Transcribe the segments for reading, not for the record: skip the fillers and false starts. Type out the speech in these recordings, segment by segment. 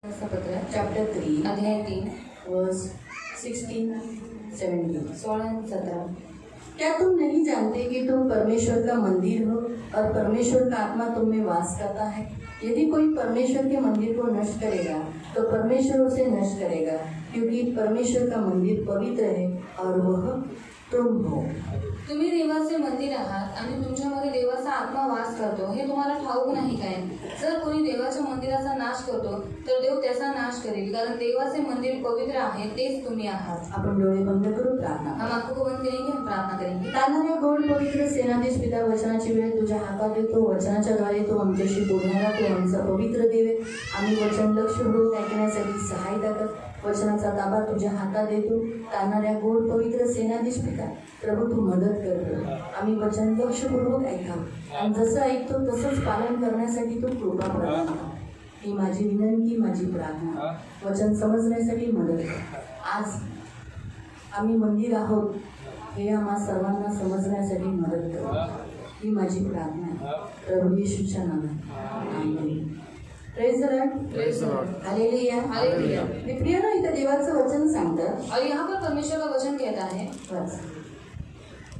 पत्र चैप्टर 3 अध्याय 3 वर्स 16 17 16-17। क्या तुम नहीं जानते कि तुम परमेश्वर का मंदिर हो और परमेश्वर का आत्मा तुम में वास करता है? यदि कोई परमेश्वर के मंदिर को नष्ट करेगा तो परमेश्वर उसे नष्ट करेगा, क्योंकि परमेश्वर का मंदिर पवित्र है और वह तुम हो। तुम्ही देवाचे मंदिर आहात आणि तुमच्यामध्ये देवाचा आत्मा वास करतो हे तुम्हाला ठाऊक नाही काय? जर कोणी देवाच्या मंदिराचा नाश करतो तर देव त्याचा नाश करेल, कारण देवाचे मंदिर पवित्र आहे, तेच तुम्ही आहात। आपण डोळे बंद करू, प्रार्थना हम आंखों को बंद करेंगे, हम प्रार्थना करेंगे। तारणाऱ्या गोड पवित्र सेनाधीश पिता, वचनाची वेळ तुझ्या हातात देतो। वचनाच्याद्वारे तू आमच्याशी बोलणारा तो आमचा पवित्र देव आहे। आम्ही वचन लक्षपूर्वक ऐकण्यासाठी सहायता कर। वचनाचा ताबा तुझ्या हातात देतो। तारणाऱ्या गोड पवित्र सेनाधीश पिता, प्रभू तू मदत करतो। आम्ही वचन लक्षपूर्वक ऐकावं आणि जसं ऐकतो तसंच पालन करण्यासाठी तू कृपा प्रदान कर। ही माझी विनंती, माझी प्रार्थना। वचन समजण्यासाठी मदत कर। आज आम्ही मंदिर आहोत हे आम्हा सर्वांना समजण्यासाठी मदत कर। ही माझी प्रार्थना आहे प्रभू येशूच्या नावात, amen. Praise the Lord, praise the Lord, hallelujah, hallelujah. मी प्रियनो, इथं देवाचं वचन सांगतं और यहाँ पर परमेश्वर का वचन कहता है, बस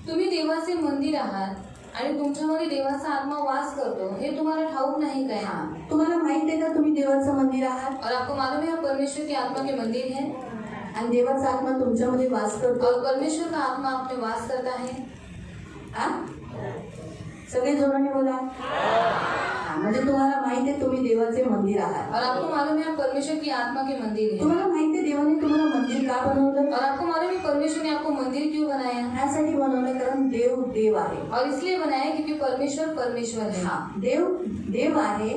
तुम्ही देवाचे मंदिर आहात आणि तुमच्यामध्ये देवाचा आत्मा वास करतो हे तुम्हाला ठाऊक नाही काय? हा, तुम्हाला माहित आहे का तुम्ही देवाचं मंदिर आहात और आपको मालूम है आप परमेश्वर की आत्मा के मंदिर है आणि देवाचा आत्मा तुमच्यामध्ये वास करतो। और परमेश्वर का आत्मा आप में वास करता है। हा, सगळे जोराने बोला। हा, म्हणजे तुम्हाला माहित आहे तुम्ही देवाचे मंदिर आहात और आपको मालूम है आप परमेश्वर की आत्मा के मंदिर है। तुम्हाला माहित आहे देवाने तुम्हाला मंदिर का बनवलं? और आपको मालूम है परमेश्वर ने आपको मंदिर क्यों बनाया? ह्यासाठी बनवलं कारण देव देव आहे। और इसलिए बनाया क्योंकि परमेश्वर परमेश्वर है। हा, देव देव आहे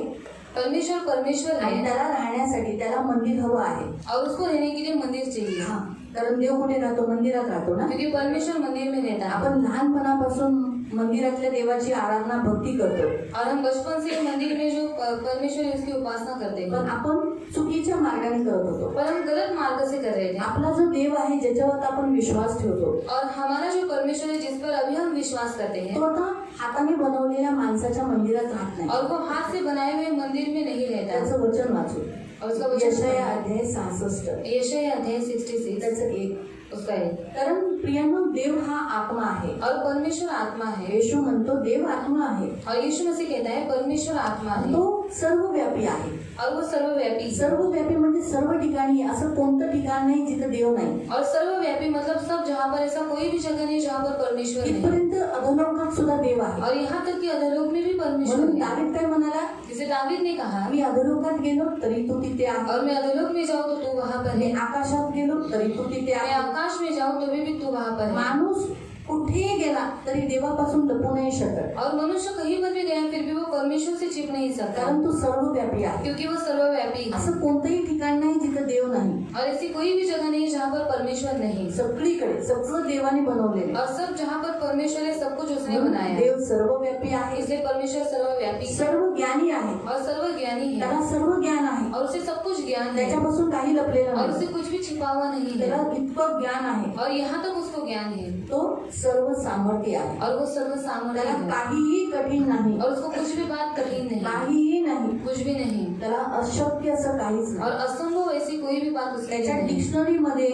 परमेश्वर परमेश्वर आणि है त्याला राहण्यासाठी त्याला मंदिर हवं आहे। और उसको रहने के लिए मंदिर चाहिए, हा, कारण देव कुठे राहतो? मंदिरात राहतो ना। क्योंकि परमेश्वर मंदिर में रहता है। आपण लहानपणापासून मंदिरातल्या देवाची आराधना भक्ती करतो, और हम बचपन से मंदिर में जो परमेश्वर है उसकी उपासना करते पण हैं, आपण चुकीच्या मार्गाने करत होतो। पर हम गलत मार्ग से कर रहे थे। आपला जो देव आहे ज्याच्यावर आपण विश्वास ठेवतो, और हमारा जो परमेश्वर है जिस पर अभी हम विश्वास करते हैं, तो आता हाताने बनवलेल्या माणसाच्या मंदिरात राहत नाही। और वो हाथ से बनाए हुए मंदिर में नहीं रहता। त्याचं वचन वाचू, और उसका वचन यशाया अध्याय 66 यशाया अध्याय 66 त्याचं 1। उसका है। कारण प्रियांनो, देव हा आत्मा आहे। और परमेश्वर आत्मा है। येशू म्हणतो देव आत्मा आहे, और यीशु मसीह कहता है परमेश्वर आत्मा है तो सर्वव्यापी आहे। और वो सर्वव्यापी है। सर्वव्यापी म्हणजे सर्व ठिकाणी, असं कोणतं ठिकाण नाही जिथे देव नाही। और सर्वव्यापी मतलब सब जहाँ पर, ऐसा कोई भी जगह नहीं जहाँ पर परमेश्वर नहीं। इथपर्यंत अधोलोकात सुद्धा देव आहे। और यहाँ तक कि अधोलोक में भी परमेश्वर म्हणून है। दावीद काय म्हणाला? जिसे दावीद ने कहा, मी अधोलोकात गेलो तरी तू तिथे आहे, और मैं अधोलोक में जाऊँ तो तू वहाँ पर मी है, आकाशात गेलो तरी तू तिथे मैं आहे। आकाश में जाऊँ तो भी तू वहाँ पर है। माणूस कुठेही गेला तरी देवापासून लपू नाही शकत, और मनुष्य कहीं पर भी गया फिर भी वो परमेश्वर से छिप नहीं सकता, कारण तू सर्वव्यापी आहे। क्योंकि वो सर्वव्यापी है। असं कोणतंही ठिकाण नाही जिथे देव नाही। और ऐसी कोई भी जगह नहीं जहाँ पर परमेश्वर नहीं। सगळीकडे सगळं देवाने बनवलेलं आहे। और सब जहाँ पर परमेश्वर है सब कुछ उसने बनाया है। देव सर्वव्यापी आहे, इसलिए परमेश्वर सर्वव्यापी है सर्व ज्ञानी आहे, और सर्वज्ञानी है, त्याला सर्व ज्ञान आहे, और उसे सब कुछ ज्ञान है, त्याच्यापासून काही लपलेलं और नाही। उसे कुछ भी छिपा हुआ नहीं त्याला है, इतकं ज्ञान आहे, और यहाँ तक उसको ज्ञान है, तो सर्व सामर्थ्य आहे, और वो सर्व सामर्थ्य त्याला है, काहीही कठीण नाही, और उसको कुछ भी बात कठिन नहीं, काहीही नाही, कुछ भी नहीं, त्याला अशक्य असं काहीच और नाही। असंभव ऐसी कोई भी बात उसके लिए त्याच्या नहीं। डिक्शनरी मध्ये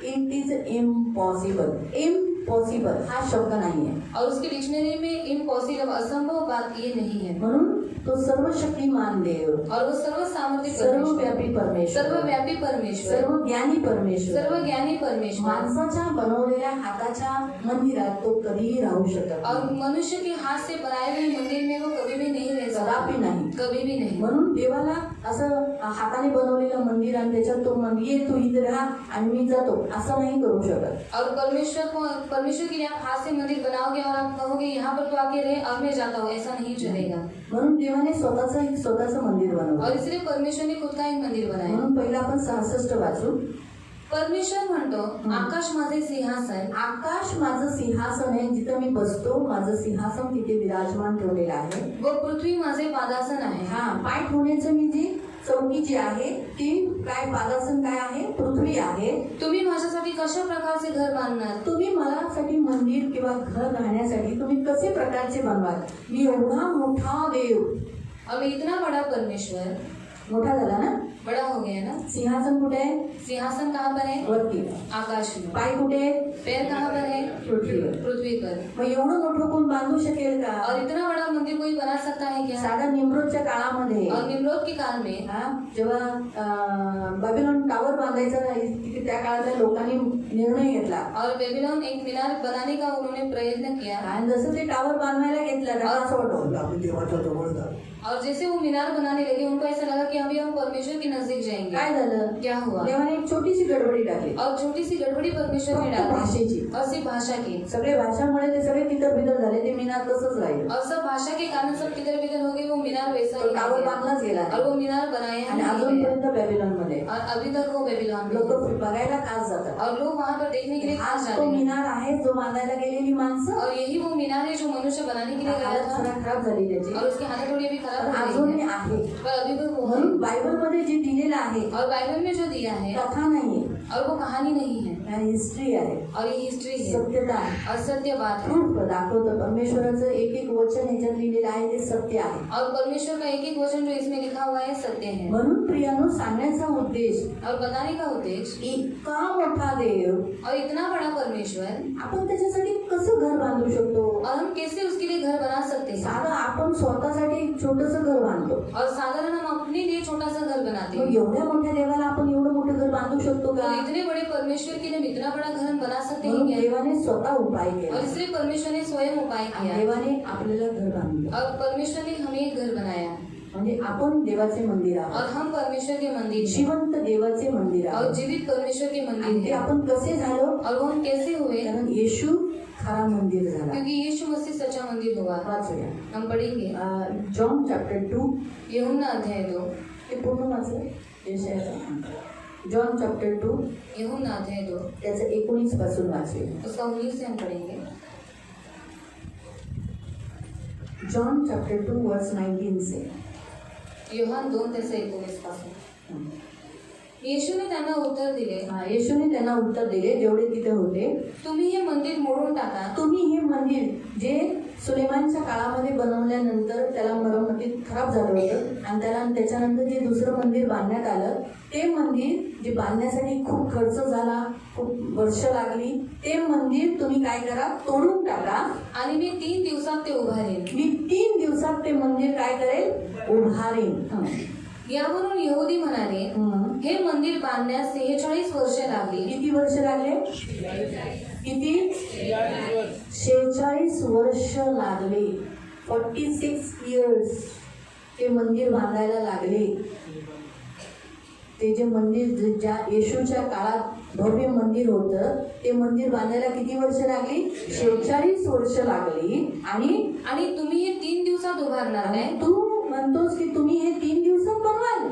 इट इज इम्पॉसिबल, इम्पॉसिबल हा शब्द नाहीये, और उसकी डिक्शनरी में इम्पॉसिबल, असंभव बात ये नहीं है। म्हणून तो सर्वशक्तिमान देव, और वो सर्व सामर्थ्य परमेश्वर, सर्वव्यापी परमेश्वर, सर्वव्यापी परमेश्वर, सर्वज्ञानी परमेश्वर, सर्वज्ञानी परमेश्वर, माणसाच्या बनवलेल्या हाताच्या मंदिरात तो कधीही राहू शकत और नाही, मनुष्य के हाथ से बनाए हुए मंदिर में वो कभी भी नहीं रह सकता, कदापि नाही। कभी भी नहीं। म्हणून देवाला असं हाताने बनवलेलं मंदिर आणि त्याच्यात तो ये तू इथे राहा आणि मी जातो असं नाही करू शकत। और परमेश्वर के लिए आप हाथ से मंदिर बनाओगे और आप कहोगे यहाँ पर तो आके रहे और मैं जाता हूँ, ऐसा नहीं चलेगा। म्हणून देवाने स्वतःचं मंदिर बनवलं। और इसलिए परमेश्वर ने खुद का एक मंदिर बनाया। म्हणून पहिला आपण 66 वाचू। परमेश्वर म्हणतो, आकाश माझे सिंहासन, आकाश माझं सिंहासन आहे, जिथं मी बसतो माझं सिंहासन तिथे विराजमान ठेवलेलं आहे, व पृथ्वी माझे पादासन आहे। हा, पाय ठेवण्याचं मी जी चौकी जी आहे ती काय, पादासन काय आहे? पृथ्वी आहे। तुम्ही माझ्यासाठी कशा प्रकारचे घर बांधणार? तुम्ही मलासाठी मंदिर किंवा घर राहण्यासाठी तुम्ही कसे प्रकारचे बनवाल? मी एवढा मोठा देव, अब इतना बड़ा परमेश्वर मोठा झाला ना, बड़ा हो सिंहासन कुठे आहे? सिंहासन कहाँ पर है? वरती. आकाश में. पाय कुठे आहेत? पैर कहाँ पर है? पृथ्वीवर. पृथ्वी पर. मग एवढं मोठं कोण बांधू शकेल का? और इतना बड़ा मंदिर कोई बना सकता है क्या? साधा निम्रोदच्या काळामध्ये और निम्रोद के काल में जेव्हा बॅबिलॉन टावर बांधायचा त्या काळातल्या लोकांनी निर्णय घेतला और बेबीलोन एक मीनार बनाने का उन्होंने प्रयत्न किया. आणि जसं ते टावर बांधवायला घेतलं त्यांना असं वाटलं आपण देवाच्या जवळ जाऊ. और जैसे वो मीनार बनाने लगे उनको ऐसा लगा कि अभी हम परमेश्वर के नजदीक जाएंगे. काय झालं? क्या हुआ? देवाने एक छोटीशी गडबडी टाकली. और छोटी सी गड़बड़ी परमेश्वर ने फक्त डाली. भाषेची. और सिर्फ भाषा की. सगळे भाषामुळे ते सगळे तितर बितर झाले. ते मीनार तसंच राहिलं. और सब भाषा के कारण सब किधर बिधर हो गए. वो मीनार वैसा ही टावर रह गया. बांधलाच गेला नाही. और वो मीनार बनाया आणि ही नहीं गया. अजूनपर्यंत बॅबिलॉन मध्ये और अभी तक वो बेबीलोन में लोक है. बघायला खास जातात. और लोग वहाँ पर देखने के लिए खास आज जाते तो हैं. मीनार आहे जो बांधायला गेलेली माणसं और यही वो मीनार है जो मनुष्य बनाने के लिए गया हालत था. जरा खराब झाली त्याची. और उसकी हालत थोड़ी अभी खराब पण हो गई अजूनही है. आहे. पर अभी भी वो है. म्हणून बायबल मध्ये जे दिलेलं आहे और बाइबल में जो दिया है कथा नाहीये, और वो कहानी नहीं है. हिस्ट्री आहे, और ये हिस्ट्री है सत्यता आहे. और सत्य बात है. प्रूफ दाखवतं परमेश्वराचं एक एक वचन ह्याच्यात लिहिलेलं आहे ते सत्य आहे. और परमेश्वर का एक एक वचन जो इसमें लिखा हुआ है सत्य है. म्हणून प्रियानो सांगण्याचा उद्देश और बताने का उद्देश्य इतका मोठा देव और इतना बड़ा परमेश्वर आपण त्याच्यासाठी कसं घर बांधू शकतो. और हम कैसे उसके लिए घर बना सकते हैं. साधं आपण स्वतःसाठी एक छोटंसं घर बांधतो. और साधारण हम अपने लिए छोटा सा घर बनाते मग हैं. एवढ्या मोठ्या देवाला आपण एवढं मोठं घर बांधू शकतो तो का? इतने बड़े परमेश्वर के लिए हम इतना बड़ा घर हम बना सकते हैं म्हणून क्या? देवाने स्वतः उपाय केला. और इसलिए परमेश्वर ने स्वयं उपाय आणि किया. देवाने आपल्याला घर बांधलं. और परमेश्वर ने हमें एक घर बनाया. म्हणजे आपण देवाचे मंदिर और आहोत. हम परमेश्वर के मंदिर हैं. जिवंत देवाचे मंदिर और आहोत. जीवित परमेश्वर के आणि मंदिर ते हैं. आपण कसे झालो? और वो हम कैसे हुए? कारण येशू खरा मंदिर झाला. क्योंकि यीशु मसीह सच्चा मंदिर हुआ. वाचूया हम पढ़ेंगे जॉन चॅप्टर 2 यूहन्ना अध्याय 2. ते पूर्ण वाचलं. यशायाचं जॉन चॅप्टर 2 यूहन्ना अध्याय 2 त्याचं 19 पासून वाचूया. उसका 19 से हम पढ़ेंगे. जॉन चॅप्टर 2 वर्स 19 से. योहान 2:19 पासून. येशूने त्यांना उत्तर दिले, येशूने त्यांना उत्तर दिले जेवढे तिथे होते, तुम्ही हे मंदिर मोडून टाका. तुम्ही हे मंदिर जे सुलेमानच्या काळामध्ये बनवल्यानंतर त्याला मरम्मतीत खराब झालं होतं आणि त्याच्यानंतर जे दुसरं मंदिर बांधण्यात आलं ते मंदिर जे बांधण्यासाठी खूप खर्च झाला, खूप वर्ष लागली, ते मंदिर तुम्ही काय करा, तोडून टाका आणि मी 3 दिवसात ते उभारेन. मी 3 दिवसात ते मंदिर काय करेल, उभारेन. यावरून यहुदी म्हणाले, हे मंदिर बांधण्यास 46 वर्ष लागली. किती वर्ष लागले? किती? 46 वर्ष लागले. 46 इयर्स ते मंदिर बांधायला लागले. ते जे मंदिर ज्या येशूच्या काळात भव्य मंदिर होतं ते मंदिर बांधायला किती वर्ष लागली? 46 वर्ष लागली. आणि तुम्ही हे 3 दिवसात उभारणार काय? तू म्हणतोस की तुम्ही हे 3 दिवसात बनवाल.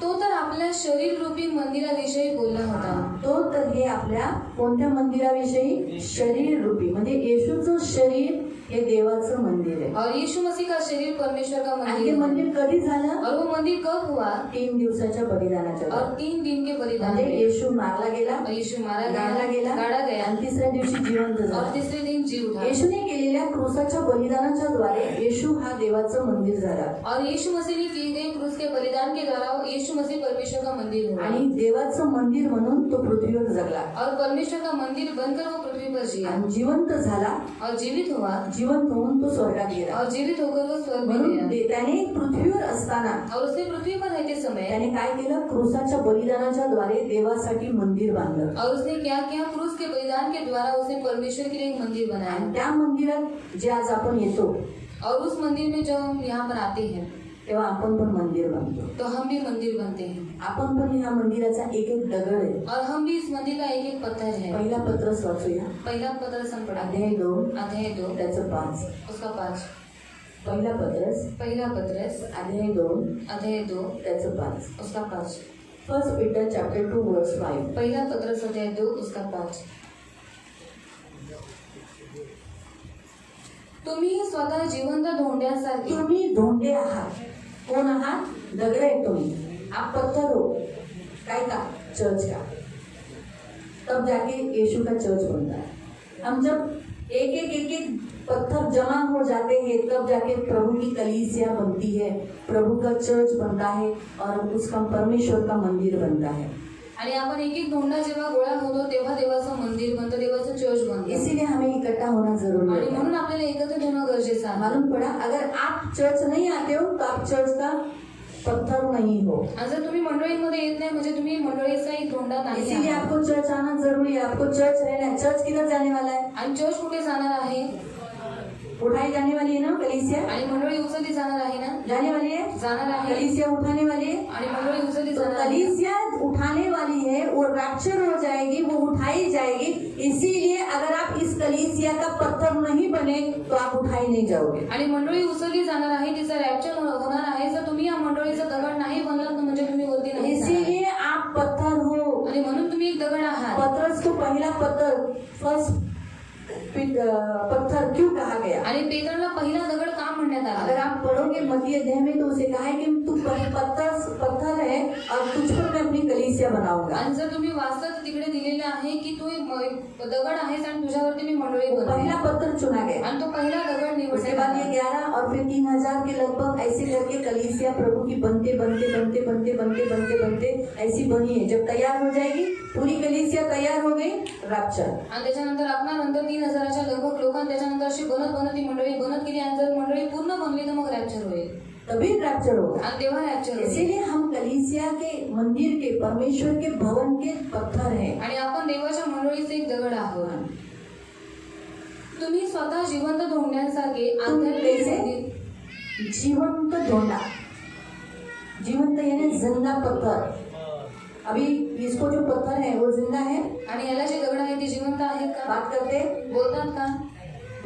तो तर आपल्या शरीर रूपी मंदिराविषयी बोलला होता. तो तर हे आपल्या कोणत्या मंदिराविषयी? शरीर रूपी, म्हणजे येशूचं शरीर हे देवाचं मंदिर आहे. और यीशु मसीह का शरीर परमेश्वर का आणि मंदिर ते है. मंदिर कधी झालं? और वो मंदिर कब हुआ? 3 दिवसाच्या बलिदानाच्या और 3 दिन के बलिदान म्हणजे में. येशू मारला गेला, और यीशु मारा गाडला गेला, गाड़ा गया आणि तिसऱ्या दिवशी जिवंत और झाला. तीसरे दिन जी उठा. येशूने केलेल्या क्रूसाच्या बलिदानाच्या द्वारे येशू हा देवाचं मंदिर झाला. और यीशु मसीह ने किए गए क्रूस के बलिदान के द्वारा यीशु मसीह परमेश्वर का मंदिर हुआ. आणि देवाचं मंदिर म्हणून तो पृथ्वीवर जगला और परमेश्वर का मंदिर बनकर वो पृथ्वी पर जिया आणि जिवंत झाला. और जीवित हुआ. जिवंत होऊन तो स्वर्गात गेला. और जीवित होकर वो स्वर्ग में म्हणून गया. त्याने पृथ्वीवर असताना और उसने पृथ्वी पर रहते समय त्याने काय केलं? क्रूसाच्या बलिदानाच्या द्वारे देवासाठी मंदिर बांधलं. और उसने क्या किया? क्रूस के बलिदान के द्वारा उसने परमेश्वर के लिए एक मंदिर बनाया. आणि त्या मंदिरात जे आज आपण येतो और उस मंदिर में जब हम यहाँ पर आते हैं तेव्हा आपण पण मंदिर बांधतो. तो हम भी मंदिर बनते हैं. आपण पण ह्या मंदिराचा एक एक दगड आहे. और हम भी इस मंदिर का एक एक पत्थर है. पहिला पत्रस वाचूया. पहला पत्रस हम पढ़ेंगे. अध्याय 2 अध्याय 2 त्याचं 5. उसका 5. पहिला पत्रस अध्याय 2 त्याचं 5. उसका 5. फर्स्ट पीटर चॅप्टर 2 वर्स 5. पहिला पत्रस अध्याय 2 उसका 5. तुम्ही स्वतः जिवंत धोंड्यासारखे. तुम्ही धोंडे आहात. कोण आहात? दगड आहे तुम्ही. आप पत्थर हो. काय का? चर्च का? तब जाके यीशु का चर्च बनता है. हम जब एक एक पत्थर जमा हो जाते हैं तब जाके प्रभु की कलीसिया बनती है, प्रभु का चर्च बनता है और उसका परमेश्वर का मंदिर बनता है। आणि आपण एक एक धोंडा जेव्हा गोळा होतो तेव्हा देवाचं मंदिर बनतं, देवाचं चर्च बनतं। इसीलिए हमें इकट्ठा होना जरूरी आणि है। म्हणून आपल्याला एकत्रित होणं गरजेचं आहे। मालूम पड़ा, अगर आप चर्च नहीं आते हो तो आप चर्च का पत्थर नहीं हो। आणि जर तुम्ही मंडळीमध्ये येत नाही म्हणजे तुम्ही मंडळीचा एक धोंडा नाही इसीलिए आहात। आपको चर्च आना जरूरी है। आपको चर्च रहना है। चर्च किधर जाने वाला है? आणि चर्च कुठे जाणार आहे? उठाई जाने वाली है ना कलीसिया? आणि मंडळी उचलली जाणार आहे ना? जाने वाली है। जाणार आहे। कलीसिया उठाने वाली है। आणि मंडळी उचलली तो जाणार आहे। कलीसिया उठाने वाली है, वो रैप्चर हो जाएगी, वो उठाई जाएगी। इसीलिए अगर आप इस कलीसिया का पत्थर नहीं बने तो आप उठाई नहीं जाओगे। आणि मंडळी उचलली जाणार आहे, तिचा रॅप्चर होणार आहे। जर तुम्ही या मंडळीचा दगड नाही बनलात ना म्हणजे तुम्ही वरती नाही जाणार। इसीलिए आप पत्थर हो। आणि म्हणून तुम्ही एक दगड आहात। पतरस को पहला पत्थर, फर्स्ट पत्थर क्यों कहा गया? आणि पेतरला पहिला दगड का म्हणण्यात अगर आला? आप पढ़ोगे मत्ती अध्याय में तो उसे कहा है कि तू पत्थर है और तुझ पर मैं अपनी कलीसिया बनाऊंगा। आणि जर तुम्ही वाचता तर तिकडे दिलेले आहे की तू एक दगड आहेस आणि तुझ्यावरती मी मंडळी वो बनवेन। पहला पत्थर चुना गया। आणि तो पहिला दगड उसके बाद ये निवडला। 11 और फिर 3000 के लगभग ऐसे करके कलीसिया प्रभु की बनते बनते बनते बनते बनते बनते बनते ऐसी बनी है। जब तैयार हो जाएगी, पूरी कलीसिया तैयार हो गई, रैप्चर। आणि त्याच्यानंतर आपल्यानंतर 3000च्या लगभग लोकांना त्याच्यानंतर अशी बनत बनत ती मंडळी बनत गेली आणि जर मंडळी पूर्ण बनली तर मग रॅप्चर होईल तभी रैप्चर होगा। आणि तेव्हा रॅप्चर होईल। इसीलिए हम कलीसिया के मंदिर के परमेश्वर के भवन के पत्थर हैं। आणि आपण देवाच्या मंडळीचे एक दगड आहोत। तुम्ही स्वतः जिवंत धोंड्यांसारखे आध्यात्मिक मंदिर जीवंत धोंडा, जीवंत यानी जिंदा पत्थर। अभी इसको जो पत्थर है वो जिंदा है। आणि याला जे दगड आहे ते जिवंत आहेत का? बात करते बोलतात का?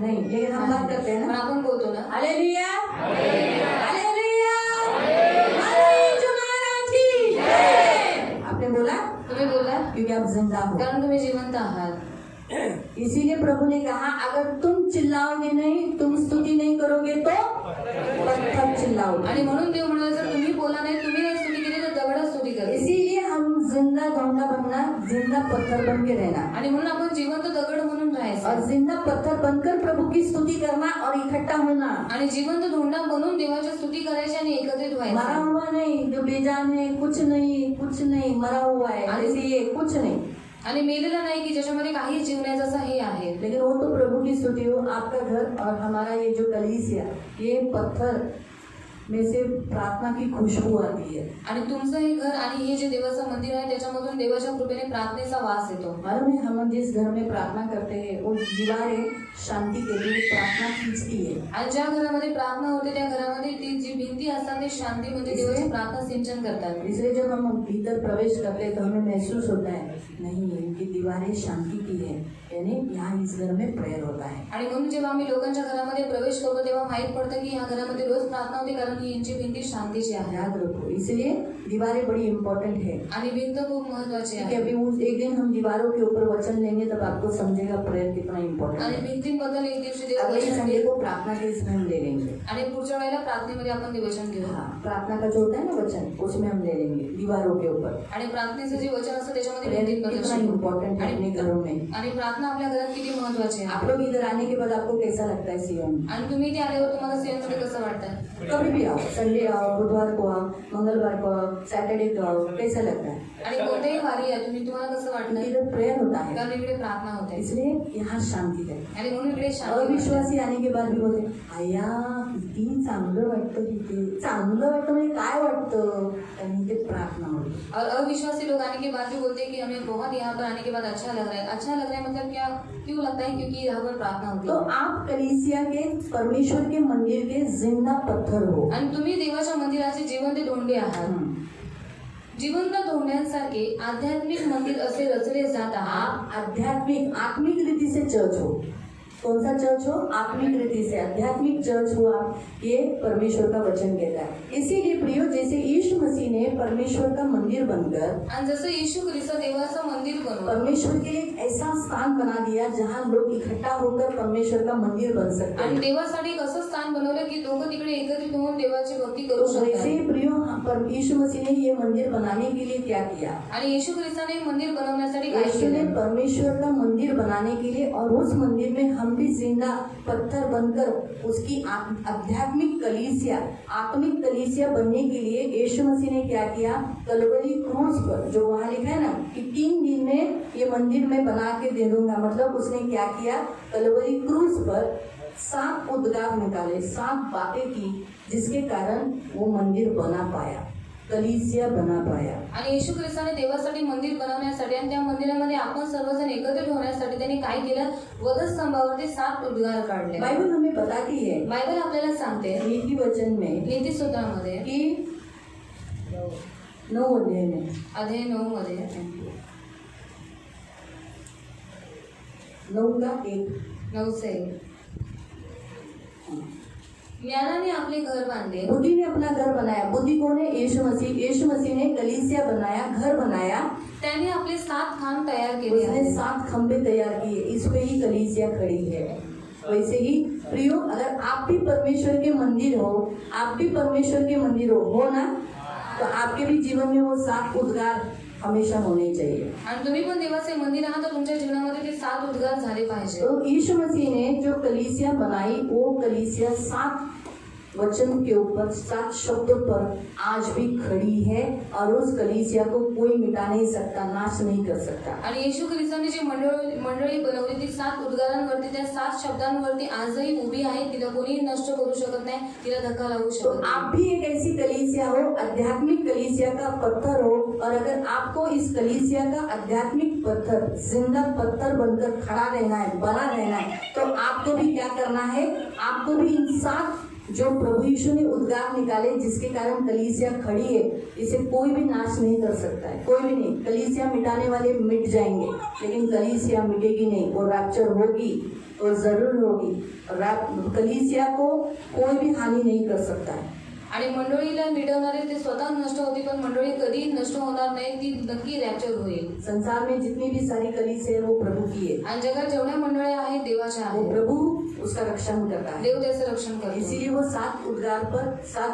नहीं, लेकिन हम बात करते हैं पण ना। आपण बोलतो ना। हालेलुया, हालेलुया, हालेलुया की जय। आपने बोला तुम्ही बोला क्योंकि आप जिंदा हो। कारण तुम्ही जिवंत आहात। इसीलिए प्रभु ने कहा अगर तुम चिल्लाओगे नहीं, तुम स्तुति नहीं करोगे तो पत्थर चिल्लाओगे। आणि म्हणून देव म्हणाले जर तुम्ही बोला नाही, तुम्ही नाही स्तुती केली तर दगड स्तुती करेल। इसीलिए हम जिंदा धोंडा बनना, जिंदा पत्थर बन के रहना आणि म्हणून आपण जिवंत दगड म्हणून राहायचं और जिंदा पत्थर बनकर प्रभु की स्तुति करना और इकट्ठा होना। आणि जिवंत धोंडा बनून देवाची स्तुती करायची आणि एकत्रित मरा व्हायचं। हुआ नहीं, जो बेजान है, कुछ नहीं मरा हुआ है, जैसे ये कुछ नहीं। आणि मेलेला नाही की ज्याच्यामध्ये काही जीव नाही जसं हे आहे। लेकिन वो तो प्रभु की स्तुति हो। आपका घर और हमारा ये जो कलीसिया, ये पत्थर में से प्रार्थना की खुशबू आती है। आणि तुमचं हे घर आणि हे जे देवाचं मंदिर आहे त्याच्यामधून देवाच्या कृपेने प्रार्थनेचा वास येतो। मालूम है, हम जिस घर में प्रार्थना करते हैं वो दीवारें शांति के लिए प्रार्थना खींचती है। आणि ज्या घरामध्ये प्रार्थना होते त्या घरामध्ये ती जी भिंती असतात ते शांती म्हणजे देवाची प्रार्थना सिंचन करतात। इसलिए जब हम भीतर प्रवेश करते हैं तो हमें महसूस होता है नहीं, इनकी दीवारें शांति की है, यानी यहाँ इस घर में प्रेयर होता है। आणि म्हणून जेव्हा आम्ही लोकांच्या घरामध्ये प्रवेश करतो तेव्हा माहित पडतं की या घरामध्ये रोज प्रार्थना होते कारण ही यांची भिंती शांतीची आहे। याद रखो, इसलिए दीवारें बड़ी इम्पोर्टेंट है। आणि भिंत खूप महत्वाची कि आहे। अभी एक दिन हम दीवारों के ऊपर वचन लेंगे तब आपको समझेगा प्रेयर कितना इम्पोर्टेंट आणि है। भिंतींबद्दल एक दिवशी देव अगले वचन संडे देईल को प्रार्थना के इसमें हम ले लेंगे। आणि पुढच्या वेळेला प्रार्थनेमध्ये आपण ते वचन घेऊ। हाँ, प्रार्थना का जो होता है ना वचन, उसमें हम ले लेंगे दीवारों के ऊपर। आणि प्रार्थनेचं जे वचन असतं त्याच्यामध्ये प्रेयर भिंतींबद्दल कितना शिकू। इम्पोर्टेंट है अपने घरों में। आणि प्रार्थना आपल्या घरात किती महत्वाची आप आहे। लोग इधर आने के बाद आपको कैसा लगता है सियोन? आणि तुम्ही इथे आल्यावर तुम्हाला सियोनमध्ये कसं वाटतं? कभी भी आओ, संडे आओ, बुधवार को आओ, मंगलवार को आओ, सैटरडे को आओ, कैसा लगता है? आणि कोणत्याही वारी आहे तुम्हाला कसं वाटतं? इधर प्रेयर होता है, कारण इकडे प्रार्थना होते इसलिए यहाँ शांति है। आणि म्हणून इकडे शांती वाटते। अविश्वासी आने के बाद भी बोलते आया किती चांगलं वाटतं तिथे। चांगलं वाटतं म्हणजे काय वाटतं? आणि ते प्रार्थना होती। और अविश्वासी लोग आने के बाद भी बोलते हैं कि हमें बहुत यहाँ पर आने के बाद अच्छा लग रहा है। अच्छा लग रहा है मतलब क्या, क्यों लगता है? क्योंकि यहाँ पर प्रार्थना होती तो है। आप कलीसिया के परमेश्वर के मंदिर के जिंदा पत्थर हो। आणि तुम्ही देवाच्या मंदिराचे जिवंत धोंडे आहात। जिवंत धोंड्यांसारखे आध्यात्मिक मंदिर असे रचले जात आहात। आप आत्मिक रीति से चर्च हो। कौन सा चर्च हो? आत्मिक रीति से आध्यात्मिक चर्च हो आप, ये परमेश्वर का वचन कहता है। इसीलिए प्रियो, जैसे यीशु मसीह ने परमेश्वर का मंदिर बनकर आणि जसं येशू ख्रिस्त देवाचं मंदिर बनवलं, परमेश्वर के लिए एक ऐसा स्थान बना दिया जहाँ लोग इकट्ठा होकर परमेश्वर का मंदिर बन सकते आणि हैं। देवासाठी एक असं स्थान बनवलं की लोक तिकडे एकत्रित होऊन देवाची भक्ती करू तो वैसे ही शकतात। प्रियो, यीशु मसीह ने ये मंदिर बनाने के लिए क्या किया? आणि येशू ख्रिस्ताने मंदिर बनवण्यासाठी काय यीशु ने केलं? परमेश्वर का मंदिर बनाने के लिए और उस मंदिर में हम हम भी जिंदा पत्थर बनकर उसकी आध्यात्मिक कलीसिया, आत्मिक कलीसिया बनने के लिए यीशु मसीह ने क्या किया? कलवरी क्रूस पर, जो वहाँ लिखा है ना कि 3 दिन में ये मंदिर मैं बना के दे दूंगा, मतलब उसने क्या किया? कलवरी क्रूस पर 7 उद्गार निकाले, 7 बातें की, जिसके कारण वो मंदिर बना पाया, कलीसिया बना पाया। आणि येशू ख्रिस्ताने देवासाठी मंदिर बनवण्यासाठी आणि त्या मंदिरामध्ये आपण सर्वजण एकत्रित होण्यासाठी त्यांनी काय केलं? वधस्तंभावरती 7 उद्गार काढले। बाइबल हमें बताती है, बायबल आपल्याला सांगते नीति वचन में, नीतिसूत्रामध्ये कि 9 अध्याय में, अध्याय 9 मध्ये 9 का 1, 9 से ज्ञानाने आपले घर बांधले, बुद्धि ने अपना घर बनाया। बुद्धि कौन है? यीशु मसीह ने कलीसिया बनाया, घर बनाया। त्याने आपले 7 खांब तयार केले उसने आहेत। 7 खंबे तैयार किए, इस पे ही कलीसिया खड़ी है। वैसे ही प्रियो, अगर आप भी परमेश्वर के मंदिर हो, आप भी परमेश्वर के मंदिर हो ना, तो आपके भी जीवन में वो 7 उद्गार हमेशा होने चाहिए। आणि तुम्ही पण देवाचे मंदिर आहात तर तुमच्या जीवनामध्ये ते 7 उद्गार झाले पाहिजे। तो यीशु मसीह ने जो कलीसिया बनाई, वो कलीसिया 7 वचन के ऊपर, 7 शब्दों पर आज भी खड़ी है, और उस कलीसिया को कोई मिटा नहीं सकता, नाश नहीं कर सकता। आणि येशू ख्रिस्ताने जी मंडळी बनवली ती 7 उद्गारांवरती, त्या 7 शब्दांवरती आजही उभी आहे, तिला कोणी नष्ट करू शकत नाही, तिला धक्का लागू तो शकत नाही। आप भी एक ऐसी कलीसिया हो, आध्यात्मिक कलीसिया का पत्थर हो, और अगर आपको इस कलीसिया का आध्यात्मिक पत्थर, जिंदा पत्थर बनकर खड़ा रहना है, बना रहना है, तो आपको भी क्या करना है? आपको भी इन 7 जो प्रभु यीशु ने उद्गार निकाले, जिसके कारण कलीसिया खड़ी है, इसे कोई भी नाश नहीं कर सकता है, कोई भी नहीं। कलीसिया मिटाने वाले मिट जाएंगे, लेकिन कलीसिया मिटेगी नहीं, वो रैप्चर होगी, वो जरूर होगी। कलीसिया को कोई भी हानि नहीं कर सकता है। आणि मंडळीला मिटवणारे ते स्वतः नष्ट होते, पण मंडळी कधी नष्ट होणार नाही, ती नक्की रॅप्चर होईल। संसार में जितनी भी सारी कलीसिया है वो प्रभु की है, आणि जगात जेवढ्या मंडळी आहेत देवाच्या वो आहेत, प्रभु उसका रक्षण करता है। देव त्याचं रक्षण करतो। इसीलिए वो 7 उद्गार पर, 7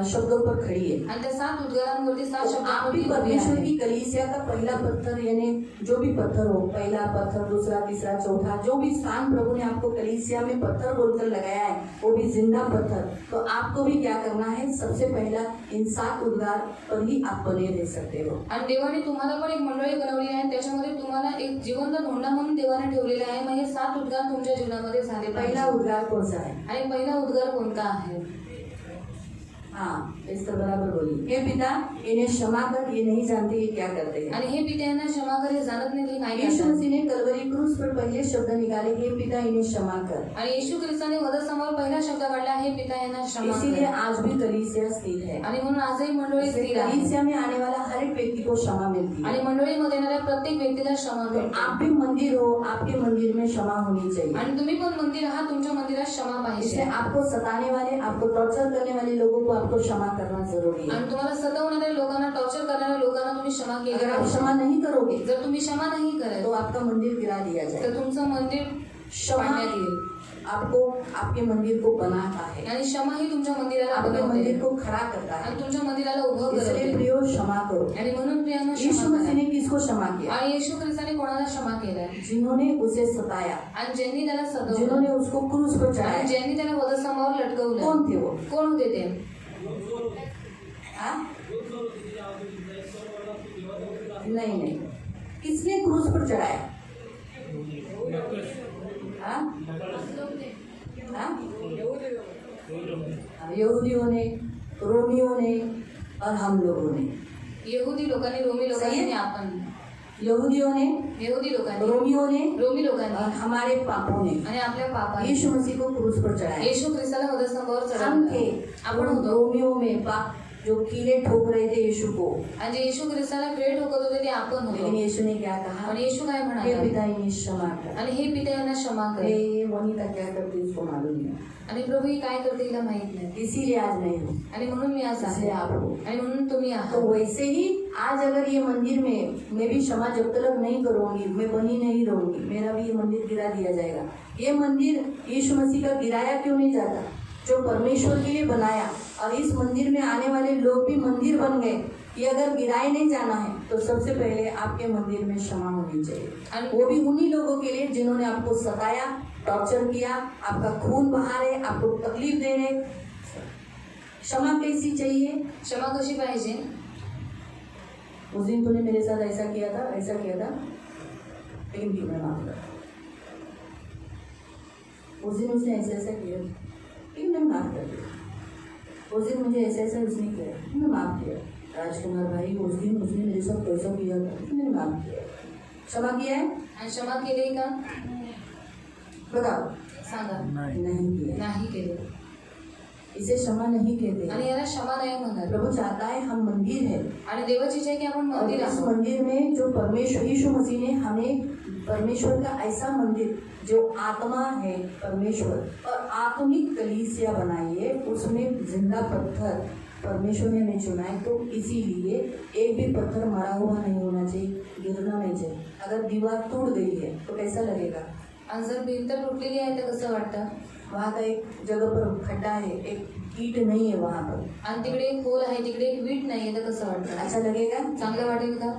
शब्दों पर खड़ी है। आणि त्या 7 उद्गारांवरती 7 तो आप भी शब्दांवरती परमेश्वर की कलीसिया का पहला पत्थर, यानी जो भी पत्थर हो, पहला पत्थर, दूसरा, तीसरा, चौथा, जो भी स्थान प्रभु ने आपको कलीसिया में पत्थर बोलकर लगाया है, वो भी जिंदा पत्थर। तो आपको भी क्या करना है? सबसे पहला इन 7 उद्गार पर ही आप बने रह सकते हो। आणि देवाने तुम्हाला पण एक मंडळी बनवली आहे, त्याच्यामध्ये तुम्हाला एक जिवंत धोंडा म्हणून देवाने ठेवलेला आहे। मग हे 7 उद्गार तुमच्या जीवनामध्ये झाले पहला पाहिजे। उद्गार कौन सा है? आणि पहिला उद्गार कोणता आहे? हाँ, इस तरह बराबर बोली। हे पिता, इन्हें क्षमा कर, ये नहीं जानते ये क्या करते हैं। आणि हे पिता यांना क्षमा कर, हे जाणत नाही हे काय यीशु करतात। मसीह ने कलवरी क्रूस पर पहले शब्द निकाले, हे पिता इन्हें क्षमा कर। आणि येशू ख्रिस्ताने वधस्तंभावर पहिला शब्द काढला, हे पिता यांना क्षमा इसीलिए कर। आज भी कलीसिया स्थिर है। आणि म्हणून आजही मंडळी इसलिए स्थिर आहे कलीसिया में आने वाला हर एक व्यक्ति को क्षमा मिलती है। आणि मंडळीमध्ये येणाऱ्या प्रत्येक व्यक्तीला क्षमा तो मिळते। आप भी मंदिर हो, आपके मंदिर में क्षमा होनी चाहिए। आणि तुम्ही पण मंदिर आहात, तुमच्या मंदिरात क्षमा इसलिए पाहिजे। आपको सताने वाले, आपको टॉर्चर करने वाले लोगों को आपको क्षमा करना जरूरी है। आणि तुम्हाला सतावणाऱ्या लोकांना, टॉर्चर करणाऱ्या लोकांना तुम्ही क्षमा केली अगर आप पाहिजे। क्षमा नहीं करोगे जर तुम्ही क्षमा नाही करत तो आपका मंदिर गिरा दिया जाएगा। तर तुमचं मंदिर क्षमा पाडण्यात येईल। आपको, आपके मंदिर को बनाता है, आणि क्षमा ही तुमच्या मंदिराला आपके बनवते मंदिर को खड़ा करता है। आणि तुमच्या मंदिराला उभं इसलिए करते। प्रियो क्षमा करो। आणि म्हणून प्रियांनो यीशु क्षमा मसीह करा। ने किसको क्षमा किया? आणि येशू ख्रिस्ताने कोणाला क्षमा केलंय? जिन्होंने उसे सताया, आणि ज्यांनी त्याला सतावलं, जिन्होंने उसको क्रूस पर आणि चढ़ाया, ज्यांनी त्याला वधस्तंभावर लटकवलं, कौन थे वो? कोण होते ते? हाँ? नहीं, किसने क्रूस पर चढ़ाया? हाँ? हाँ? यहूदियों ने, रोमियों ने और हम लोगों ने। यहुदी लोकांनी, रोमी लोकांनी आणि आपण। यहूदियों ने, यहुदी लोकांनी, रोमियों ने रोमी और लोकांनी हमारे पापों ने आणि आपल्या पापाने यीशु मसीह को क्रूस पर चढ़ाया। येशू ख्रिस्ताला वधस्तंभावर हम थे, चढवलं। आपण होतो। रोमियों में पाप जो कीड़े ठोक रहे थे यीशु को, आणि जे येशू ख्रिस्ताला क्रिएट होत होते ते आपण लेकिन होतो। यीशु ने क्या कहा? आणि येशू काय हे म्हणाला? पिता इन्हें क्षमा कर। आणि हे पिता यांना क्षमा कर। ये वनिता क्या करती है उसको मालूम नहीं, आणि प्रभू ही काय करते हिला माहित नाही। इसीलिए आज नहीं हूँ, आणि म्हणून मी आज इसलिए आहे, आप हो। आणि म्हणून तुम्ही तो आहात। वैसे ही आज अगर ये मंदिर में मैं भी क्षमा जब तक नहीं करूंगी, मैं बनी नहीं रहूंगी, मेरा भी ये मंदिर गिरा दिया जाएगा। ये मंदिर यीशु मसीह का गिराया क्यों नहीं जाता? जो परमेश्वर के लिए बनाया, और इस मंदिर में आने वाले लोग भी मंदिर बन गए, कि अगर गिराए नहीं जाना है तो सबसे पहले आपके मंदिर में क्षमा होनी चाहिए, आणि वो भी उन्हीं लोगों के लिए जिन्होंने आपको सताया, टॉर्चर किया, आपका खून बहा रहे, आपको तकलीफ दे रहे। क्षमा कैसी चाहिए? क्षमा कशी पाहिजे? उस दिन तूने मेरे साथ ऐसा किया था, लेकिन क्यों मैं माफ कर। उस दिन उसने ऐसा ऐसा किया, लेकिन मैं माफ कर दिया। उस दिन मुझे ऐसा ऐसा उसने किया, मैं माफ किया। राजकुमार भाई, उस दिन उसने मेरे साथ कैसा किया था, मैंने माफ किया। क्षमा किया है? आणि क्षमा केली का? बताओ। सांगा. नहीं किया। नाही केली. इसे क्षमा नहीं कहते। आणि याला क्षमा नाही म्हणत. प्रभु चाहता है हम मंदिर है, आणि देवाची इच्छा आहे की आपण और मंदिर इस आहोत. मंदिर में जो परमेश्वर यीशु मसीह ने हमें परमेश्वर का ऐसा मंदिर जो आत्मा है परमेश्वर और आत्मिक कलीसिया बनाई है, उसमें जिंदा पत्थर परमेश्वर ने हमें चुना है। तो इसीलिए एक भी पत्थर मरा हुआ नहीं होना चाहिए, गिरना नहीं चाहिए। अगर दीवार टूट गई है तो कैसा लगेगा? आणि जर भिंत तुटलेली आहे तर कसं वाटतं? वहाँ का एक जगह पर खड्डा है, एक ईट नहीं है वहाँ पर, आणि तिकडे एक होल आहे, तिकडे एक वीट नाहीये तर कसं वाटतं? अच्छा लगेगा? चांगलं वाटेल का?